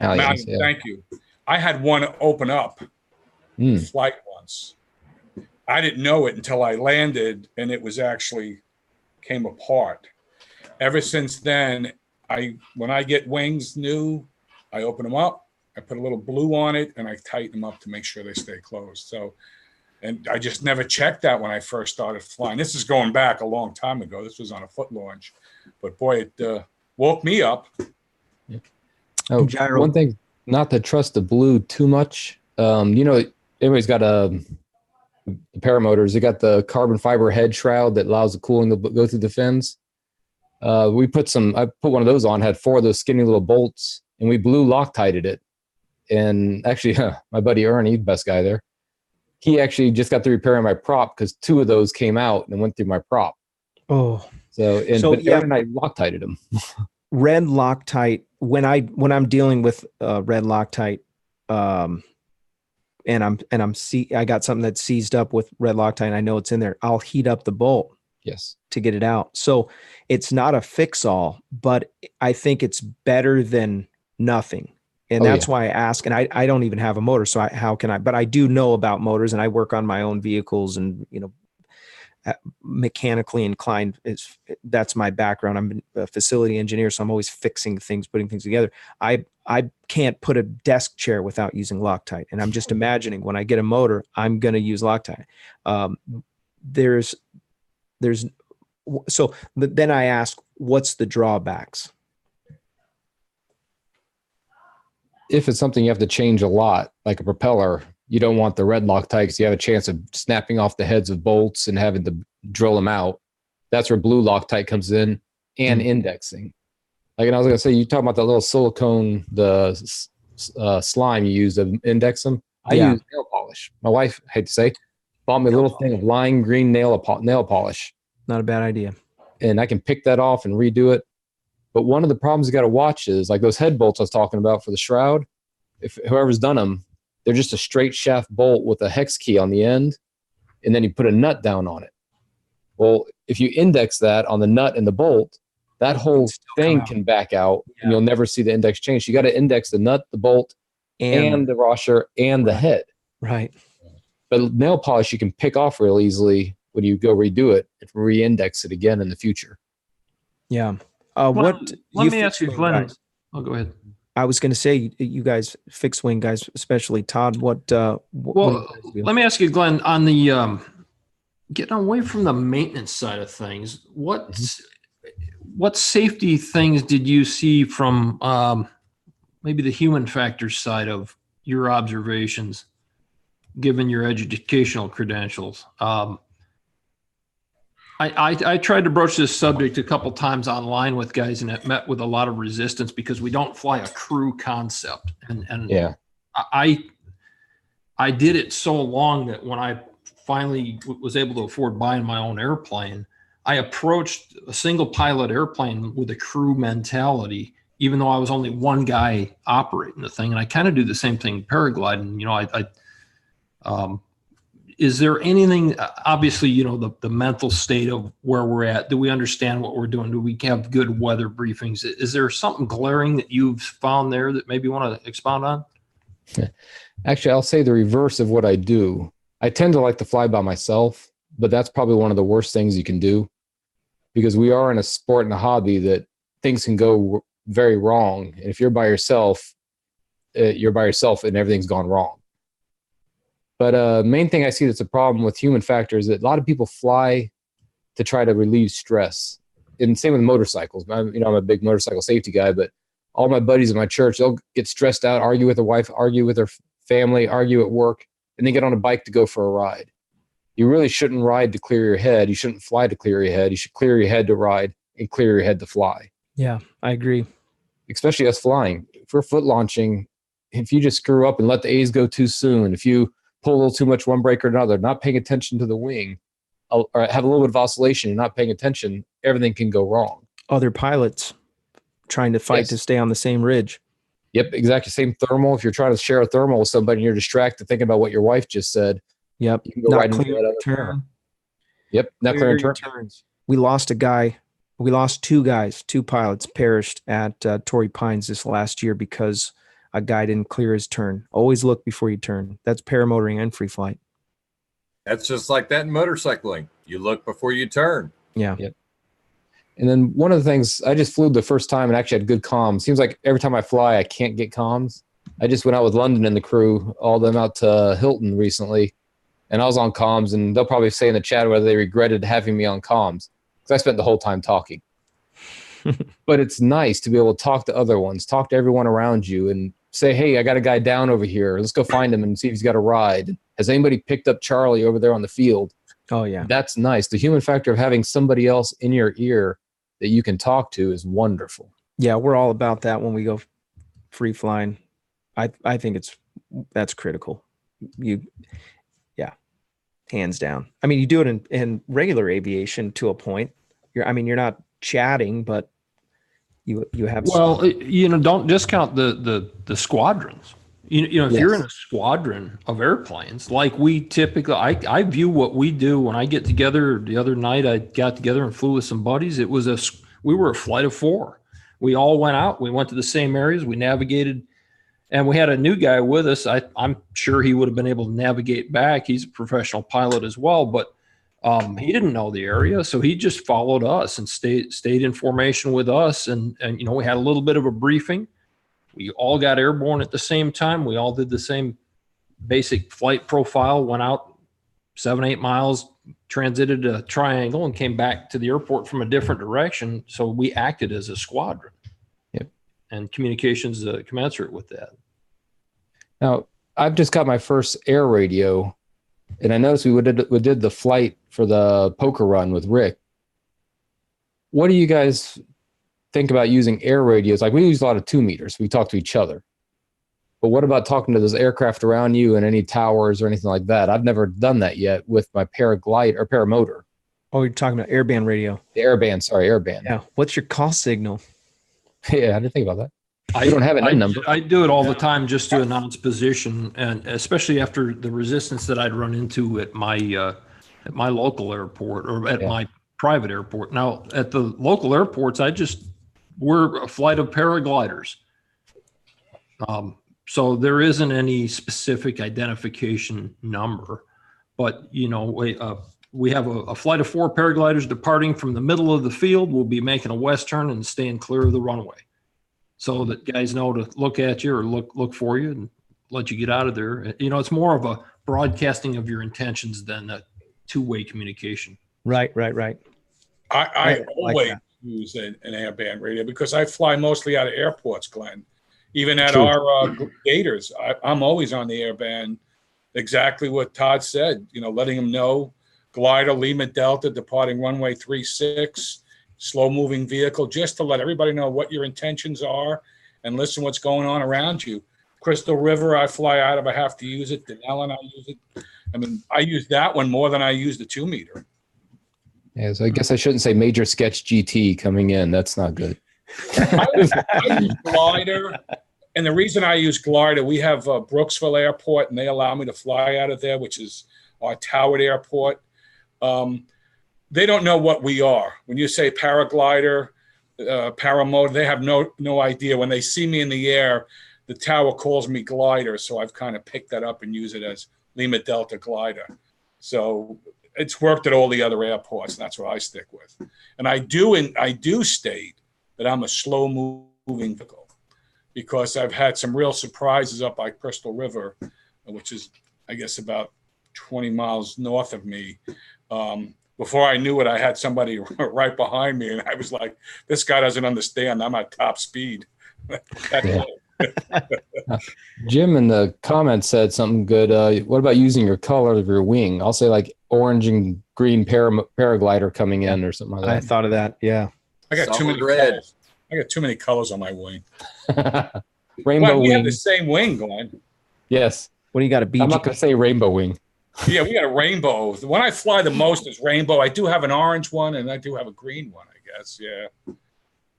Thank you. I had one open up flight once. I didn't know it until I landed, and it was actually came apart. Ever since then, when I get wings new, I open them up, I put a little blue on it, and I tighten them up to make sure they stay closed. So, and I just never checked that when I first started flying. This is going back a long time ago. This was on a foot launch, but boy, it woke me up. Oh, one thing, not to trust the blue too much. Everybody's got the paramotors. They got the carbon fiber head shroud that allows the cooling to go through the fins. I put one of those on, had 4 of those skinny little bolts, and we blue Loctited it. And actually, my buddy Ernie, best guy there, he actually just got through repairing my prop because 2 of those came out and went through my prop. Oh, but Aaron and I Loctited them. Red Loctite. When I'm dealing with red Loctite, and I got something that's seized up with red Loctite, and I know it's in there, I'll heat up the bolt. Yes. To get it out. So it's not a fix-all, but I think it's better than nothing. And that's why I ask, and I don't even have a motor. So how can I, but I do know about motors, and I work on my own vehicles, and, mechanically inclined. That's my background. I'm a facility engineer, so I'm always fixing things, putting things together. I can't put a desk chair without using Loctite, and I'm just imagining when I get a motor, I'm going to use Loctite. So then I ask, what's the drawbacks? If it's something you have to change a lot, like a propeller, you don't want the red Loctite because you have a chance of snapping off the heads of bolts and having to drill them out. That's where blue Loctite comes in, and indexing. Like, and I was going to say, you talk about that little silicone, the slime you use to index them. I use nail polish. My wife, I hate to say, bought me a little thing of lime green nail polish. Not a bad idea. And I can pick that off and redo it. But one of the problems you got to watch is like those head bolts I was talking about for the shroud. If whoever's done them, they're just a straight shaft bolt with a hex key on the end, and then you put a nut down on it. Well, if you index that on the nut and the bolt, that whole thing can back out, and you'll never see the index change. You got to index the nut, the bolt, and the washer, and the head. Right. But nail polish you can pick off real easily when you go redo it and re-index it again in the future. Yeah. Let me ask you, Glenn. Oh, go ahead. I was going to say, you guys, fixed wing guys, especially Todd. What let me ask you, Glenn, on the getting away from the maintenance side of things. What safety things did you see from maybe the human factors side of your observations, given your educational credentials? I tried to broach this subject a couple times online with guys, and it met with a lot of resistance because we don't fly a crew concept. And yeah, I did it so long that when I finally was able to afford buying my own airplane, I approached a single pilot airplane with a crew mentality, even though I was only one guy operating the thing. And I kind of do the same thing paragliding. You know, is there anything, obviously, you know, the mental state of where we're at? Do we understand what we're doing? Do we have good weather briefings? Is there something glaring that you've found there that maybe you want to expound on? Actually, I'll say the reverse of what I do. I tend to like to fly by myself, but that's probably one of the worst things you can do, because we are in a sport and a hobby that things can go very wrong. And if you're by yourself and everything's gone wrong. But main thing I see that's a problem with human factor is that a lot of people fly to try to relieve stress. And same with motorcycles. I'm a big motorcycle safety guy, but all my buddies in my church, they'll get stressed out, argue with their wife, argue with their family, argue at work, and then get on a bike to go for a ride. You really shouldn't ride to clear your head. You shouldn't fly to clear your head. You should clear your head to ride and clear your head to fly. Yeah, I agree. Especially us flying. If we're foot launching, if you just screw up and let the A's go too soon, if you pull a little too much one brake or another, not paying attention to the wing, or have a little bit of oscillation and not paying attention, everything can go wrong. Other pilots trying to fight to stay on the same ridge. Yep, exactly. Same thermal. If you're trying to share a thermal with somebody and you're distracted thinking about what your wife just said. Yep. You can go right into that turn. Yep. Not clearing turns. We lost a guy. We lost two guys. Two pilots perished at Torrey Pines this last year because a guy didn't clear his turn. Always look before you turn. That's paramotoring and free flight. That's just like that in motorcycling. You look before you turn. Yeah. Yep. And then one of the things, I just flew the first time and actually had good comms. Seems like every time I fly, I can't get comms. I just went out with London and the crew, all them out to Hilton recently, and I was on comms, and they'll probably say in the chat whether they regretted having me on comms, because I spent the whole time talking. But it's nice to be able to talk to other ones, talk to everyone around you, and say, hey, I got a guy down over here. Let's go find him and see if he's got a ride. Has anybody picked up Charlie over there on the field? Oh, yeah. That's nice. The human factor of having somebody else in your ear that you can talk to is wonderful. Yeah, we're all about that when we go free flying. I think that's critical. Hands down. I mean, you do it in regular aviation to a point. You're not chatting, but you have. Well, don't discount the squadrons. If you're in a squadron of airplanes, like we typically, I view what we do when I get together. The other night I got together and flew with some buddies. We were a flight of four. We all went out. We went to the same areas. We navigated, and we had a new guy with us. I'm sure he would have been able to navigate back. He's a professional pilot as well. But He didn't know the area, so he just followed us and stayed in formation with us. And you know, we had a little bit of a briefing. We all got airborne at the same time. We all did the same basic flight profile, went out 7-8 miles, transited a triangle, and came back to the airport from a different direction. So we acted as a squadron. Yep. And communications commensurate with that. Now, I've just got my first air radio, and I noticed we did the flight for the poker run with Rick. What do you guys think about using air radios? Like, we use a lot of 2 meters. We talk to each other. But what about talking to those aircraft around you and any towers or anything like that? I've never done that yet with my paraglide or paramotor. Oh, you're talking about airband radio. The airband, sorry, airband. Yeah. What's your call signal? Yeah, I didn't think about that. I don't have a number. I do it all the time just to announce position, and especially after the resistance that I'd run into at my local airport or at my private airport. Now, at the local airports, we're a flight of paragliders. So there isn't any specific identification number, but you know, we have a flight of 4 paragliders departing from the middle of the field. We'll be making a west turn and staying clear of the runway, so that guys know to look at you or look for you and let you get out of there. You know, it's more of a broadcasting of your intentions than a two-way communication. Right. I always use an airband radio because I fly mostly out of airports, Glenn. Even at our gators, I'm always on the airband. Exactly what Todd said, you know, letting them know, glider, Lima Delta, departing runway 36, slow moving vehicle, just to let everybody know what your intentions are and listen what's going on around you. Crystal River, I fly out of, I have to use it. Denellen, I use it. I mean, I use that one more than I use the 2 meter. Yeah, so I guess I shouldn't say Major Sketch GT coming in. That's not good. I use glider, and the reason I use glider, we have Brooksville Airport, and they allow me to fly out of there, which is our Towered Airport. They don't know what we are. When you say paraglider, paramotor, they have no idea. When they see me in the air, the tower calls me glider, so I've kind of picked that up and use it as Lima Delta glider. So it's worked at all the other airports, and that's what I stick with. And I do state that I'm a slow moving vehicle, because I've had some real surprises up by Crystal River, which is, I guess, about 20 miles north of me. Before I knew it, I had somebody right behind me, and I was like, this guy doesn't understand. I'm at top speed. Jim in the comments said something good. What about using your color of your wing? I'll say like orange and green paraglider coming in or something like that. I thought of that. Yeah. I got too many colors. I got too many colors on my wing. Rainbow Glenn, we wing. have the same wing, Glenn. Yes. What do you got? A BG? I'm not going to say rainbow wing. Yeah, we got a rainbow. The one I fly the most is rainbow. I do have an orange one, and I do have a green one, I guess. Yeah.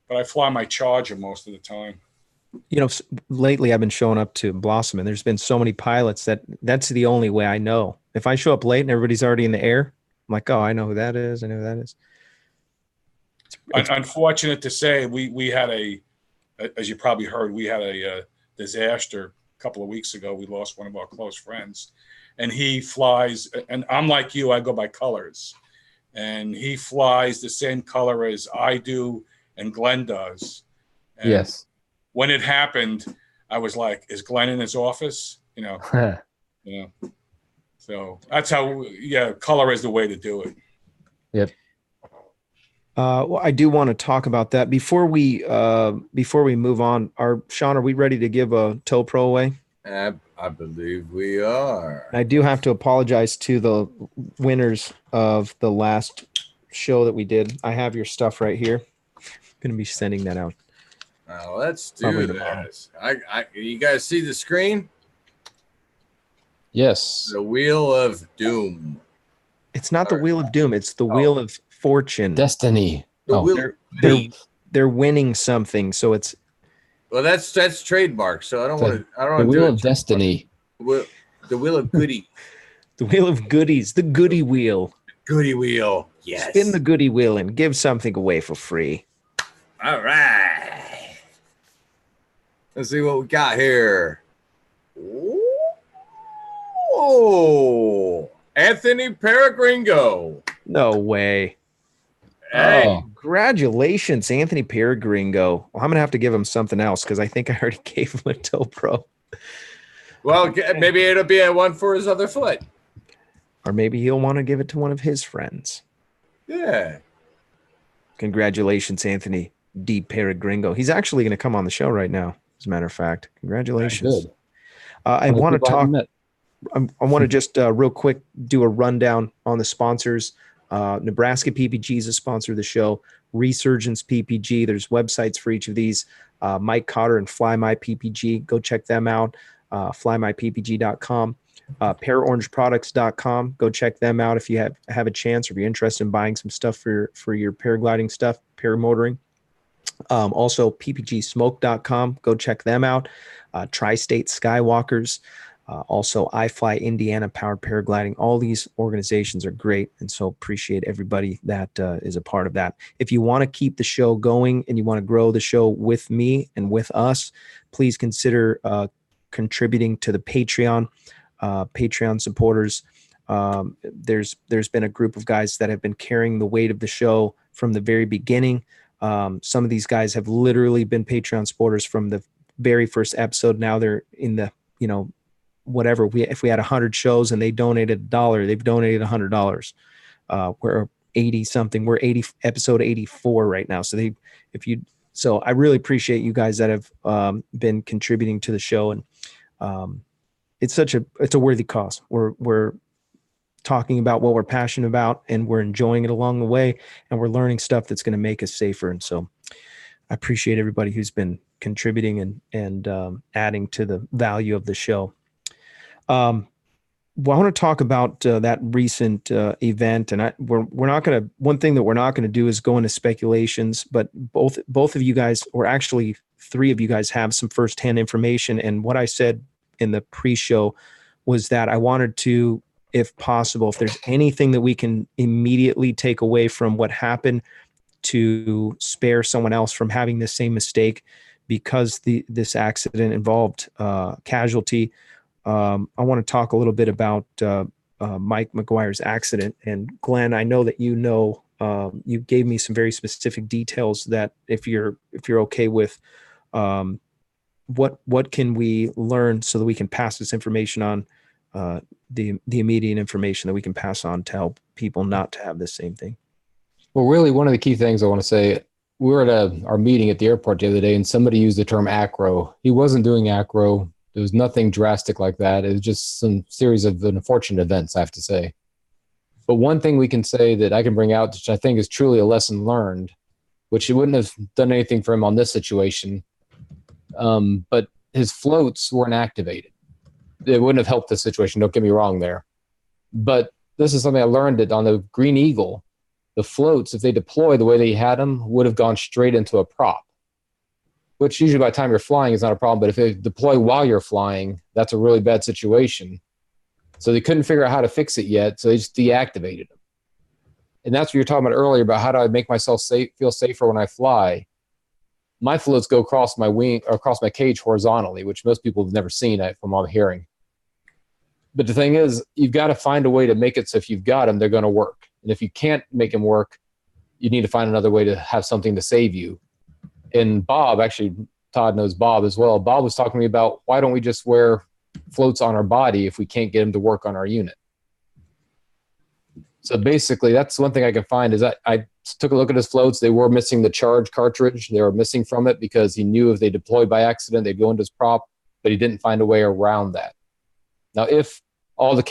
But I fly my Charger most of the time. You know, lately I've been showing up to Blossom, and there's been so many pilots that's the only way I know. If I show up late and everybody's already in the air, I'm like, oh, I know who that is. I know who that is. It's unfortunate to say, we had as you probably heard, we had a disaster a couple of weeks ago. We lost one of our close friends, and he flies, and I'm like you, I go by colors, and he flies the same color as I do and Glenn does. And yes. When it happened, I was like, is Glenn in his office? You know, so that's how, color is the way to do it. Yep. Well, I do want to talk about that before we move on. Sean, are we ready to give a tow pro away? I believe we are. I do have to apologize to the winners of the last show that we did. I have your stuff right here. I'm going to be sending that out. Now let's do this. You guys see the screen? Yes. The Wheel of Doom. It's not the Wheel of Doom. It's the Wheel of Fortune. Destiny. They're winning something, so it's. Well, that's trademark. So I don't want to. I don't the want to Wheel do of Destiny. The Wheel of Goody. The Wheel of Goodies. The Goody Wheel. Goody Wheel. Yes. Spin the Goody Wheel and give something away for free. All right. Let's see what we got here. Oh, Anthony Peregringo. No way. Hey, Oh. Congratulations, Anthony Paragringo. Well, I'm gonna have to give him something else because I think I already gave him a toe pro. well, maybe it'll be a one for his other foot. Or maybe he'll want to give it to one of his friends. Yeah. Congratulations, Anthony D. Paragringo. He's actually going to come on the show right now, as a matter of fact. Congratulations. Good. I want to People I haven't talk. met. I want to just real quick do a rundown on the sponsors. Nebraska PPG is a sponsor of the show. Resurgence PPG. There's websites for each of these. Mike Cotter and Fly My PPG. Go check them out. FlyMyPPG.com. Paraorangeproducts.com. Go check them out if you have a chance or if you're interested in buying some stuff for your paragliding stuff, paramotoring. Also, ppgsmoke.com. Go check them out. Tri-State Skywalkers. Also, iFly Indiana Powered Paragliding. All these organizations are great, and so appreciate everybody that is a part of that. If you want to keep the show going and you want to grow the show with me and with us, please consider contributing to the Patreon. Patreon supporters. There's been a group of guys that have been carrying the weight of the show from the very beginning. Some of these guys have literally been Patreon supporters from the very first episode. Now they're in the, whatever. If we had 100 shows and they donated $1, they've donated $100. We're 80 something. We're episode 84 right now. So I really appreciate you guys that have been contributing to the show, and it's a worthy cause. We're talking about what we're passionate about, and we're enjoying it along the way, and we're learning stuff that's going to make us safer. And so I appreciate everybody who's been contributing and adding to the value of the show. Well, I want to talk about that recent event, and we're not going to. One thing that we're not going to do is go into speculations, but both of you guys, or actually three of you guys, have some firsthand information. And what I said in the pre-show was that I wanted to, if possible, if there's anything that we can immediately take away from what happened to spare someone else from having the same mistake, because this accident involved casualty. I want to talk a little bit about Mike McGuire's accident. And Glenn, I know that you gave me some very specific details that if you're okay with, what can we learn so that we can pass this information on, the immediate information that we can pass on to help people not to have the same thing? Well, really, one of the key things I want to say, we were at our meeting at the airport the other day, and somebody used the term acro. He wasn't doing acro. There was nothing drastic like that. It was just some series of unfortunate events, I have to say. But one thing we can say that I can bring out, which I think is truly a lesson learned, which it wouldn't have done anything for him on this situation, but his floats weren't activated. It wouldn't have helped the situation, don't get me wrong there. But this is something I learned, that on the Green Eagle, the floats, if they deploy the way they had them, would have gone straight into a prop, which usually by the time you're flying is not a problem. But if they deploy while you're flying, that's a really bad situation. So they couldn't figure out how to fix it yet, so they just deactivated them. And that's what you were talking about earlier, about how do I make myself feel safer when I fly. My floats go across my wing or across my cage horizontally, which most people have never seen from all the hearing. But the thing is, you've got to find a way to make it so if you've got them, they're going to work. And if you can't make them work, you need to find another way to have something to save you. And Bob, actually, Todd knows Bob as well. Bob was talking to me about, why don't we just wear floats on our body if we can't get them to work on our unit? So basically, that's one thing I can find is I took a look at his floats. They were missing the charge cartridge. They were missing from it because he knew if they deployed by accident, they'd go into his prop, but he didn't find a way around that. Now, if all the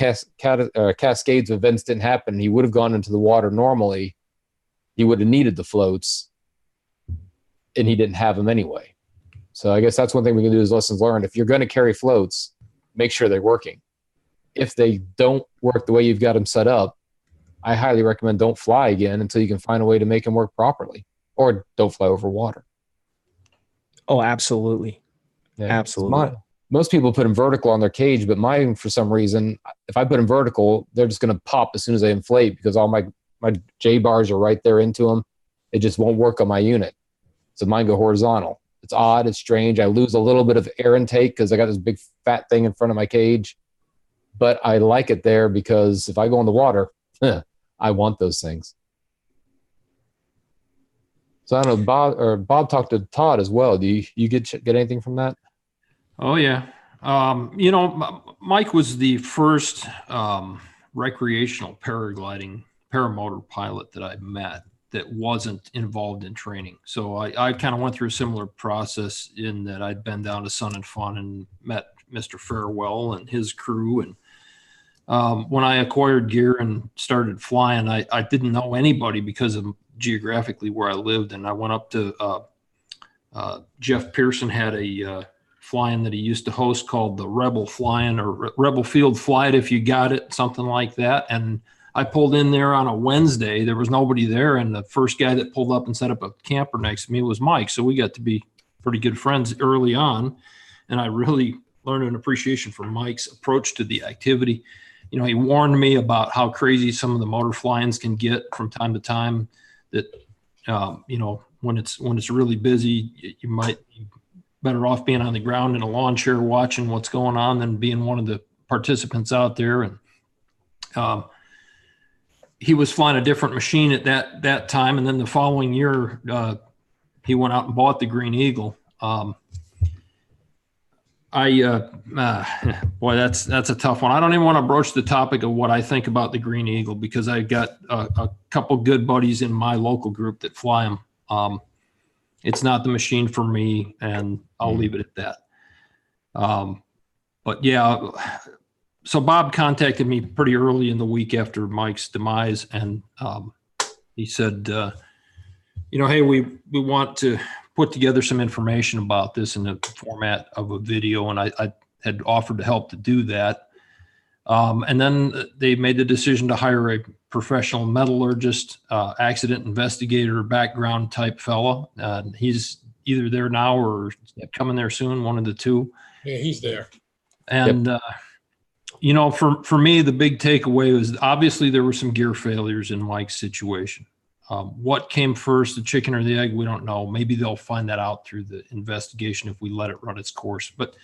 cascades of events didn't happen, he would have gone into the water normally. He would have needed the floats, and he didn't have them anyway. So I guess that's one thing we can do is lessons learned. If you're going to carry floats, make sure they're working. If they don't work the way you've got them set up, I highly recommend don't fly again until you can find a way to make them work properly, or don't fly over water. Oh, absolutely. Yeah. Absolutely. Most people put them vertical on their cage, but mine, for some reason, if I put them vertical, they're just going to pop as soon as they inflate because all my J-bars are right there into them. It just won't work on my unit. So mine go horizontal. It's odd. It's strange. I lose a little bit of air intake because I got this big fat thing in front of my cage. But I like it there because if I go in the water, I want those things. So I don't know, Bob talked to Todd as well. Do you get anything from that? Oh yeah. Mike was the first recreational paramotor pilot that I met that wasn't involved in training. So I kind of went through a similar process in that I'd been down to Sun and Fun and met Mr. Farewell and his crew. And when I acquired gear and started flying, I didn't know anybody because of geographically where I lived. And I went up to Jeff Pearson had a flying that he used to host called the Rebel Flying or Rebel Field Fly It If You Got It, something like that. And I pulled in there on a Wednesday. There was nobody there. And the first guy that pulled up and set up a camper next to me was Mike. So we got to be pretty good friends early on. And I really learned an appreciation for Mike's approach to the activity. You know, he warned me about how crazy some of the motor flyings can get from time to time, that, when it's really busy, you might be better off being on the ground in a lawn chair watching what's going on than being one of the participants out there. And he was flying a different machine at that time. And then the following year, he went out and bought the Green Eagle. Boy, that's a tough one. I don't even want to broach the topic of what I think about the Green Eagle because I've got a couple good buddies in my local group that fly them. It's not the machine for me, and I'll leave it at that. But yeah, so Bob contacted me pretty early in the week after Mike's demise, and he said, hey, we want to put together some information about this in the format of a video, and I had offered to help to do that. And then they made the decision to hire a professional metallurgist, accident investigator, background type fella. He's either there now or coming there soon, one of the two. Yeah, he's there. And, for me, the big takeaway was obviously there were some gear failures in Mike's situation. What came first, the chicken or the egg, we don't know. Maybe they'll find that out through the investigation if we let it run its course. But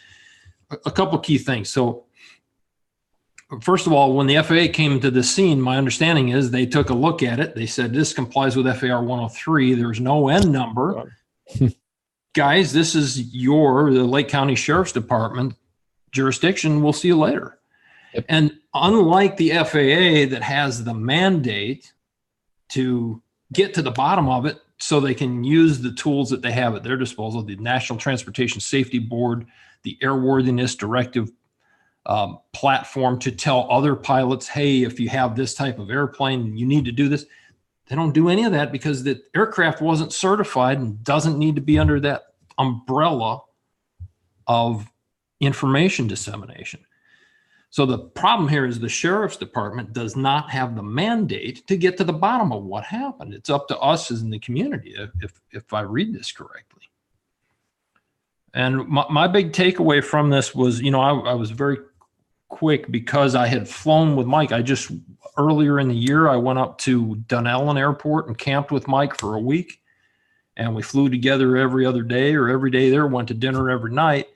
a couple of key things. So first of all, when the FAA came to the scene, my understanding is they took a look at it. They said, this complies with FAR 103. There's no N number. Guys, this is the Lake County Sheriff's Department jurisdiction. We'll see you later. Yep. And unlike the FAA that has the mandate to get to the bottom of it so they can use the tools that they have at their disposal, the National Transportation Safety Board, the Airworthiness Directive platform to tell other pilots, hey, if you have this type of airplane, you need to do this. They don't do any of that because the aircraft wasn't certified and doesn't need to be under that umbrella of information dissemination. So the problem here is the Sheriff's Department does not have the mandate to get to the bottom of what happened. It's up to us as in the community, if I read this correctly. And my big takeaway from this was, I was very quick because I had flown with Mike. Earlier in the year, I went up to Dunellen Airport and camped with Mike for a week. And we flew together every other day or every day there, went to dinner every night.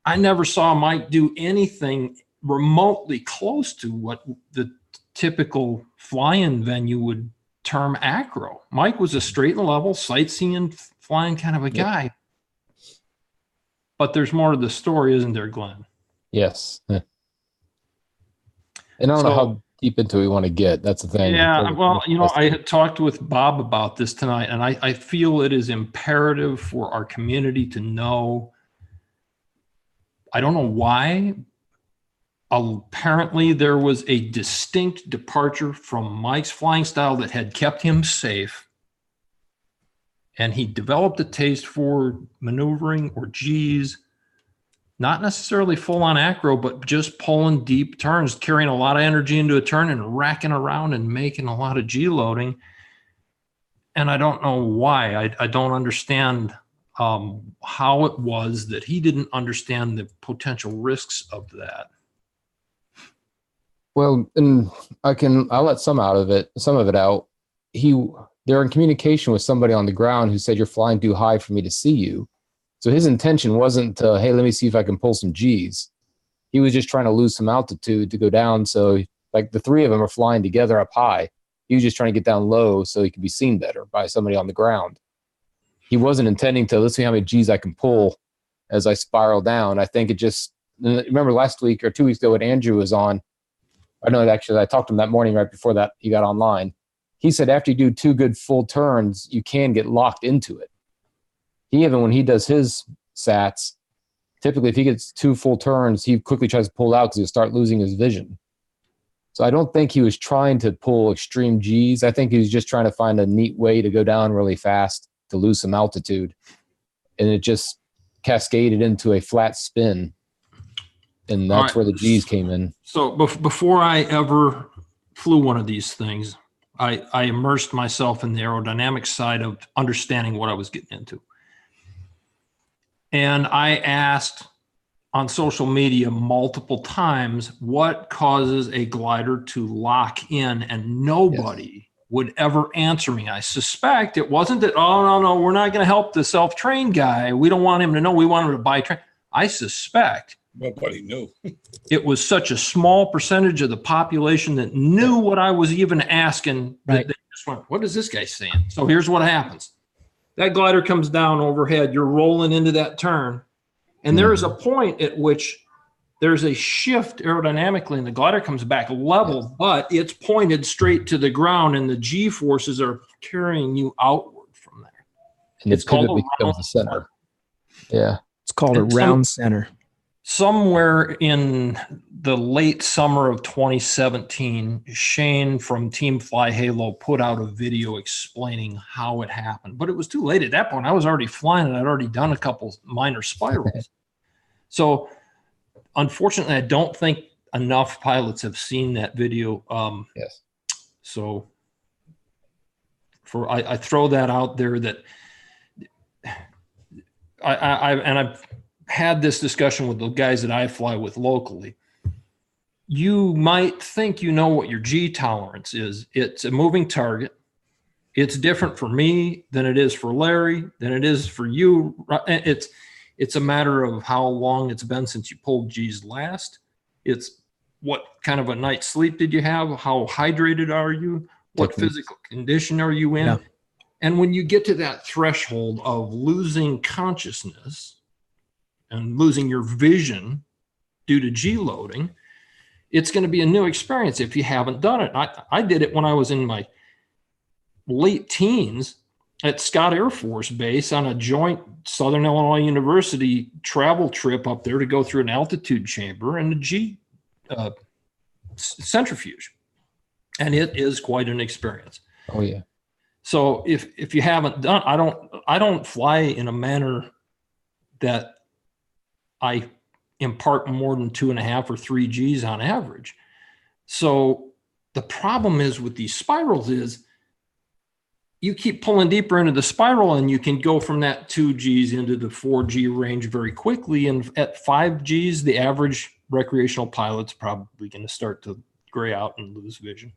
I never saw Mike do anything remotely close to what the typical fly-in venue would term acro. Mike was a straight and level, sightseeing, flying kind of a guy. But there's more to the story, isn't there, Glenn? Yes. And I don't know how deep into we want to get. That's the thing. Yeah, well, I had talked with Bob about this tonight, and I feel it is imperative for our community to know. I don't know why. Apparently, there was a distinct departure from Mike's flying style that had kept him safe. And he developed a taste for maneuvering or G's, not necessarily full on acro, but just pulling deep turns, carrying a lot of energy into a turn and racking around and making a lot of G loading. And I don't know why. I don't understand how it was that he didn't understand the potential risks of that. Well, and I'll let some of it out. They're in communication with somebody on the ground who said, you're flying too high for me to see you. So his intention wasn't to, hey, let me see if I can pull some G's. He was just trying to lose some altitude to go down. So like the three of them are flying together up high. He was just trying to get down low so he could be seen better by somebody on the ground. He wasn't intending to, let's see how many G's I can pull as I spiral down. I think it just, remember last week or 2 weeks ago when Andrew was on, I know actually I talked to him that morning right before that he got online. He said after you do 2 good full turns, you can get locked into it. Even when he does his sats, typically if he gets 2 full turns, he quickly tries to pull out because he'll start losing his vision. So I don't think he was trying to pull extreme G's. I think he was just trying to find a neat way to go down really fast to lose some altitude. And it just cascaded into a flat spin. And that's where the G's came in. So before I ever flew one of these things, I immersed myself in the aerodynamic side of understanding what I was getting into. And I asked on social media multiple times what causes a glider to lock in, and nobody would ever answer me. I suspect it wasn't that, oh, no, we're not going to help the self-trained guy. We don't want him to know. We want him to buy train. I suspect nobody knew. It was such a small percentage of the population that knew what I was even asking that they just went, what is this guy saying? So here's what happens. That glider comes down overhead. You're rolling into that turn. And there is a point at which there's a shift aerodynamically and the glider comes back level, but it's pointed straight to the ground and the G forces are carrying you outward from there. And it's called the center. Yeah. It's called a round center. Somewhere in the late summer of 2017, Shane from Team Fly Halo put out a video explaining how it happened. But it was too late at that point. I was already flying and I'd already done a couple minor spirals. So unfortunately, I don't think enough pilots have seen that video. Yes. So I throw that out there that I've had this discussion with the guys that I fly with locally. You might think you know what your G tolerance is. It's a moving target. It's different for me than it is for Larry, than it is for you. It's a matter of how long it's been since you pulled G's last. It's what kind of a night's sleep did you have? How hydrated are you? What physical condition are you in? Yeah. And when you get to that threshold of losing consciousness and losing your vision due to G loading, it's going to be a new experience if you haven't done it. I did it when I was in my late teens at Scott Air Force Base on a joint Southern Illinois University travel trip up there to go through an altitude chamber and a G centrifuge. And it is quite an experience. Oh, yeah. So if you haven't done, I don't fly in a manner that I impart more than 2.5 or 3 G's on average. So the problem is with these spirals is you keep pulling deeper into the spiral and you can go from that 2 G's into the 4 G range very quickly. And at 5 G's, the average recreational pilot's probably going to start to gray out and lose vision.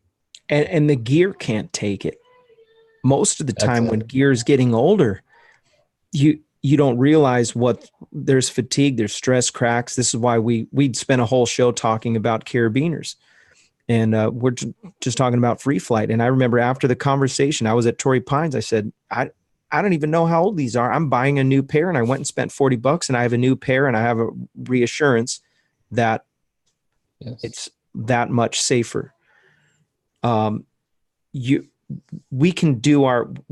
And the gear can't take it. Most of the time when gear is getting older, you don't realize there's fatigue, there's stress cracks. This is why we'd spent a whole show talking about carabiners. And we're just talking about free flight. And I remember after the conversation, I was at Torrey Pines. I said, I don't even know how old these are. I'm buying a new pair. And I went and spent $40 and I have a new pair and I have a reassurance that it's that much safer. We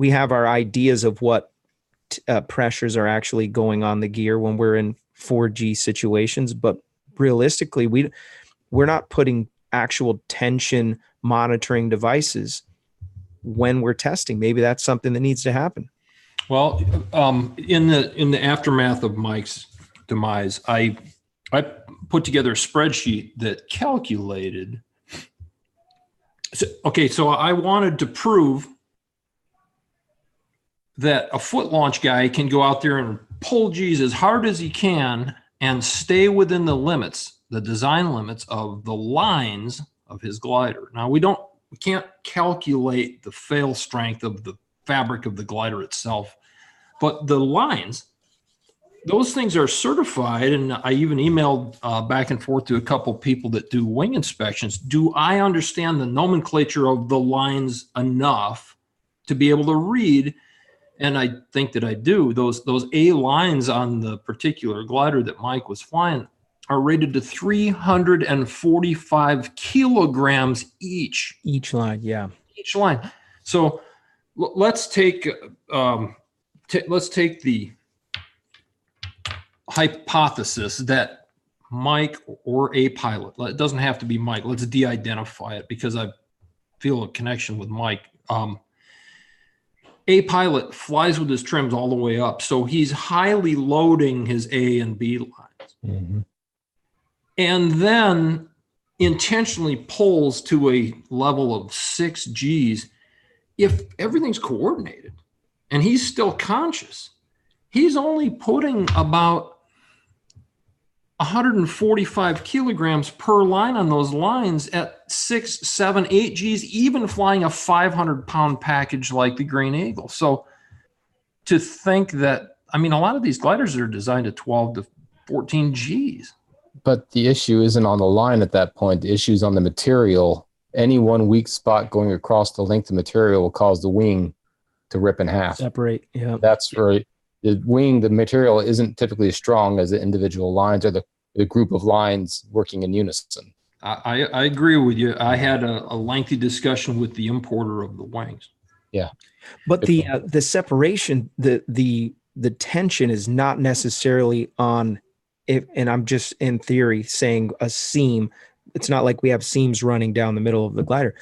have our ideas of what pressures are actually going on the gear when we're in 4G situations, but realistically, we're not putting actual tension monitoring devices when we're testing. Maybe that's something that needs to happen. Well, in the aftermath of Mike's demise, I put together a spreadsheet that calculated. So I wanted to prove that a foot launch guy can go out there and pull G's as hard as he can and stay within the limits, the design limits of the lines of his glider. Now we can't calculate the fail strength of the fabric of the glider itself, but the lines those things are certified, and I even emailed back and forth to a couple people that do wing inspections. Do I understand the nomenclature of the lines enough to be able to read? And I think that I do. Those A lines on the particular glider that Mike was flying are rated to 345 kilograms each. Each line, yeah. Each line. So let's take the hypothesis that Mike or a pilot, it doesn't have to be Mike, let's de-identify it because I feel a connection with Mike. A pilot flies with his trims all the way up, so he's highly loading his A and B lines. Mm-hmm. And then intentionally pulls to a level of 6 Gs. If everything's coordinated and he's still conscious, he's only putting about 145 kilograms per line on those lines at 6, 7, 8 Gs, even flying a 500-pound package like the Green Eagle. So to think that, I mean, a lot of these gliders are designed at 12 to 14 Gs. But the issue isn't on the line at that point. The issue is on the material. Any one weak spot going across the length of material will cause the wing to rip in half. Separate, yeah. That's right. The wing, the material isn't typically as strong as the individual lines or the group of lines working in unison. I agree with you. I had a lengthy discussion with the importer of the wings. Yeah. But the separation, the tension is not necessarily on, and I'm just in theory saying a seam. It's not like we have seams running down the middle of the glider,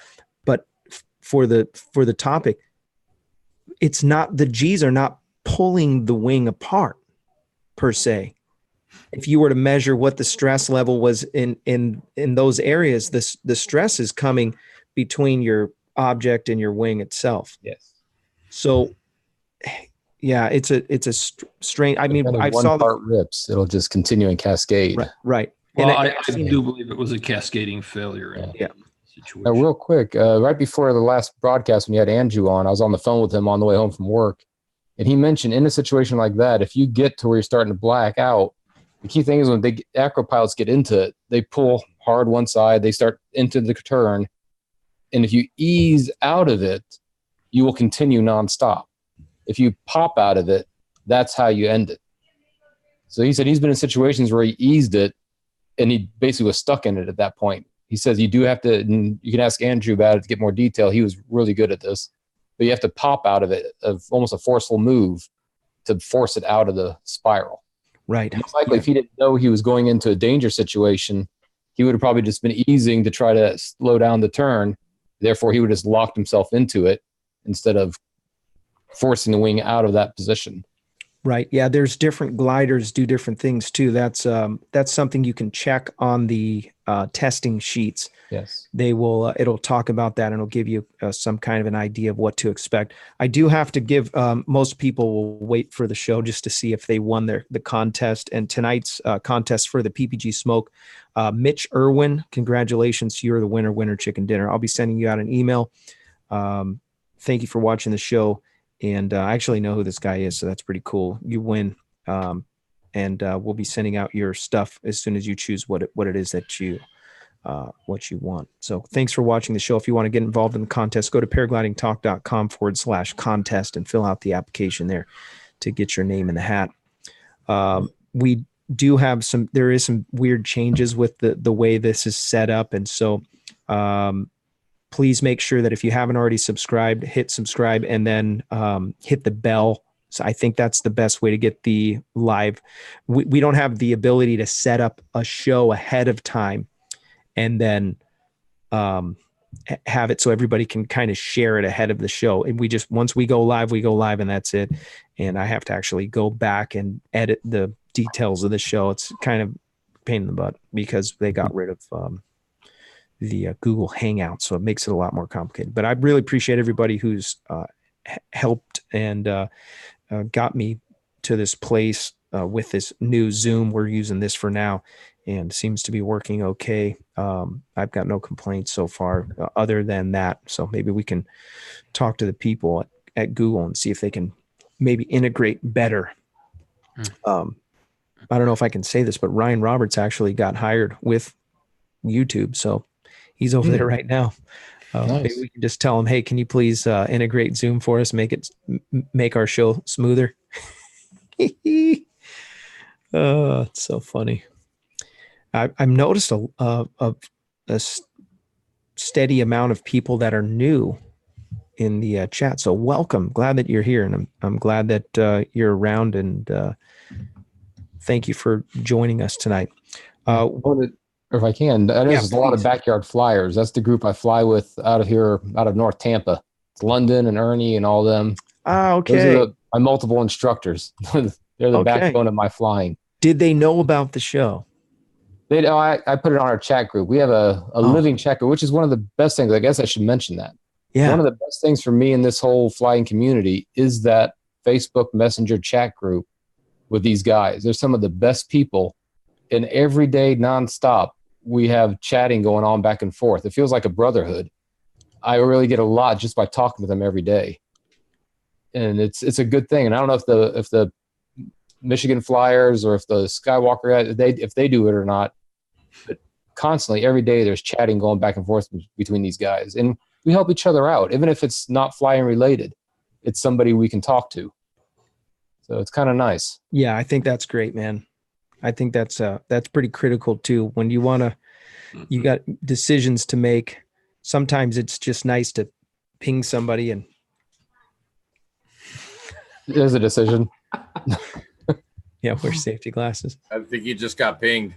but for the topic, it's not, the G's are not pulling the wing apart per se. If you were to measure what the stress level was in those areas, the stress is coming between your object and your wing itself. Yes. So yeah, it's a strain. I mean, I saw part rips, it'll just continue and cascade. Right. Well, I do believe it was a cascading failure. Yeah. Now, real quick, right before the last broadcast, when you had Andrew on, I was on the phone with him on the way home from work, and he mentioned in a situation like that, if you get to where you're starting to black out, the key thing is when acro pilots get into it, they pull hard one side, they start into the turn, and if you ease out of it, you will continue nonstop. If you pop out of it, that's how you end it. So he said he's been in situations where he eased it, and he basically was stuck in it at that point. He says you do have to, and you can ask Andrew about it to get more detail. He was really good at this. But you have to pop out of it, of almost a forceful move to force it out of the spiral. Right. Most likely, if he didn't know he was going into a danger situation, he would have probably just been easing to try to slow down the turn. Therefore, he would have just locked himself into it instead of forcing the wing out of that position. Right. Yeah. There's different gliders do different things too. That's something you can check on the testing sheets. Yes. They will, it'll talk about that and it'll give you some kind of an idea of what to expect. I do have to give, most people will wait for the show just to see if they won the contest, and tonight's contest for the PPG Smoke, Mitch Irwin, congratulations. You're the winner chicken dinner. I'll be sending you out an email. Thank you for watching the show. And I actually know who this guy is, so that's pretty cool. You win, and we'll be sending out your stuff as soon as you choose what it is that you want. So thanks for watching the show. If you want to get involved in the contest, go to paraglidingtalk.com/contest and fill out the application there to get your name in the hat. We do have there is some weird changes with the way this is set up, and so please make sure that if you haven't already subscribed, hit subscribe and then hit the bell. So I think that's the best way to get the live. We don't have the ability to set up a show ahead of time and then have it so everybody can kind of share it ahead of the show. And once we go live and that's it. And I have to actually go back and edit the details of the show. It's kind of a pain in the butt because they got rid of the Google Hangout, so it makes it a lot more complicated. But I really appreciate everybody who's helped and got me to this place with this new Zoom. We're using this for now, and seems to be working okay. I've got no complaints so far other than that. So maybe we can talk to the people at Google and see if they can maybe integrate better. I don't know if I can say this, but Ryan Roberts actually got hired with YouTube. So he's over there right now. Nice. Maybe we can just tell him, hey, can you please integrate Zoom for us, make our show smoother? Oh, it's so funny. I've noticed a steady amount of people that are new in the chat. So welcome. Glad that you're here, and I'm glad that you're around, and thank you for joining us tonight. If I can, I know there's a lot of backyard flyers. That's the group I fly with out of here, out of North Tampa. It's London and Ernie and all them. Ah, okay. Those are my multiple instructors. They're the backbone of my flying. Did they know about the show? I put it on our chat group. We have a living chat group, which is one of the best things. I guess I should mention that. Yeah. One of the best things for me in this whole flying community is that Facebook Messenger chat group with these guys. They're some of the best people, and every day nonstop we have chatting going on back and forth. It feels like a brotherhood. I really get a lot just by talking to them every day, and it's a good thing. And I don't know if the Michigan Flyers or if the Skywalker if they do it or not, but constantly every day there's chatting going back and forth between these guys, and we help each other out, even if it's not flying related. It's somebody we can talk to, so it's kind of nice. Yeah, I think that's great, man. I think that's pretty critical too. When you you got decisions to make. Sometimes it's just nice to ping somebody and. There's a decision. Yeah, wear safety glasses. I think you just got pinged.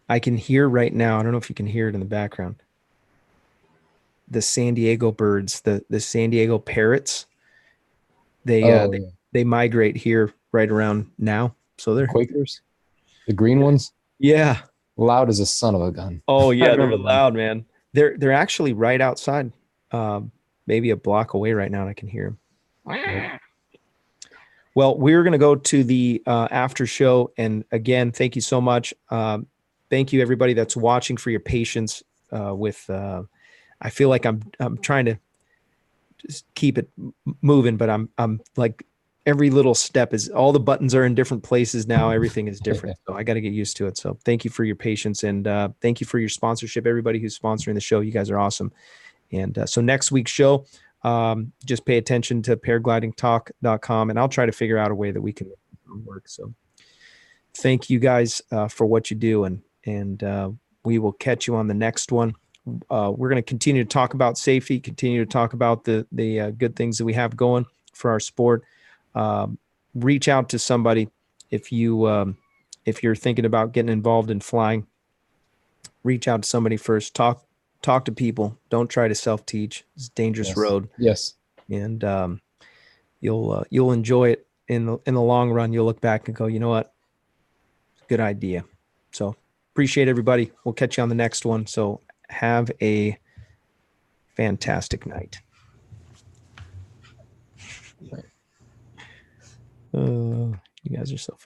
I can hear right now. I don't know if you can hear it in the background. The San Diego birds, the San Diego parrots. They migrate here right around now. So they're Quakers, the green ones. Yeah, loud as a son of a gun. Oh yeah, they're loud, man. They're actually right outside, maybe a block away right now, and I can hear them. Well, we're going to go to the after show. And again, thank you so much. Thank you, everybody that's watching, for your patience with I feel like I'm trying to just keep it moving, but I'm like every little step is, all the buttons are in different places now. Everything is different. So I got to get used to it. So thank you for your patience, and thank you for your sponsorship. Everybody who's sponsoring the show, you guys are awesome. And so next week's show, just pay attention to paraglidingtalk.com, and I'll try to figure out a way that we can work. So thank you guys for what you do, and we will catch you on the next one. We're going to continue to talk about safety, continue to talk about the good things that we have going for our sport. Reach out to somebody if you're thinking about getting involved in flying. Reach out to somebody first. Talk to people. Don't try to self-teach. It's a dangerous road. Yes. And you'll enjoy it in the long run. You'll look back and go, you know what? Good idea. So appreciate everybody. We'll catch you on the next one. So have a fantastic night. You guys are so funny.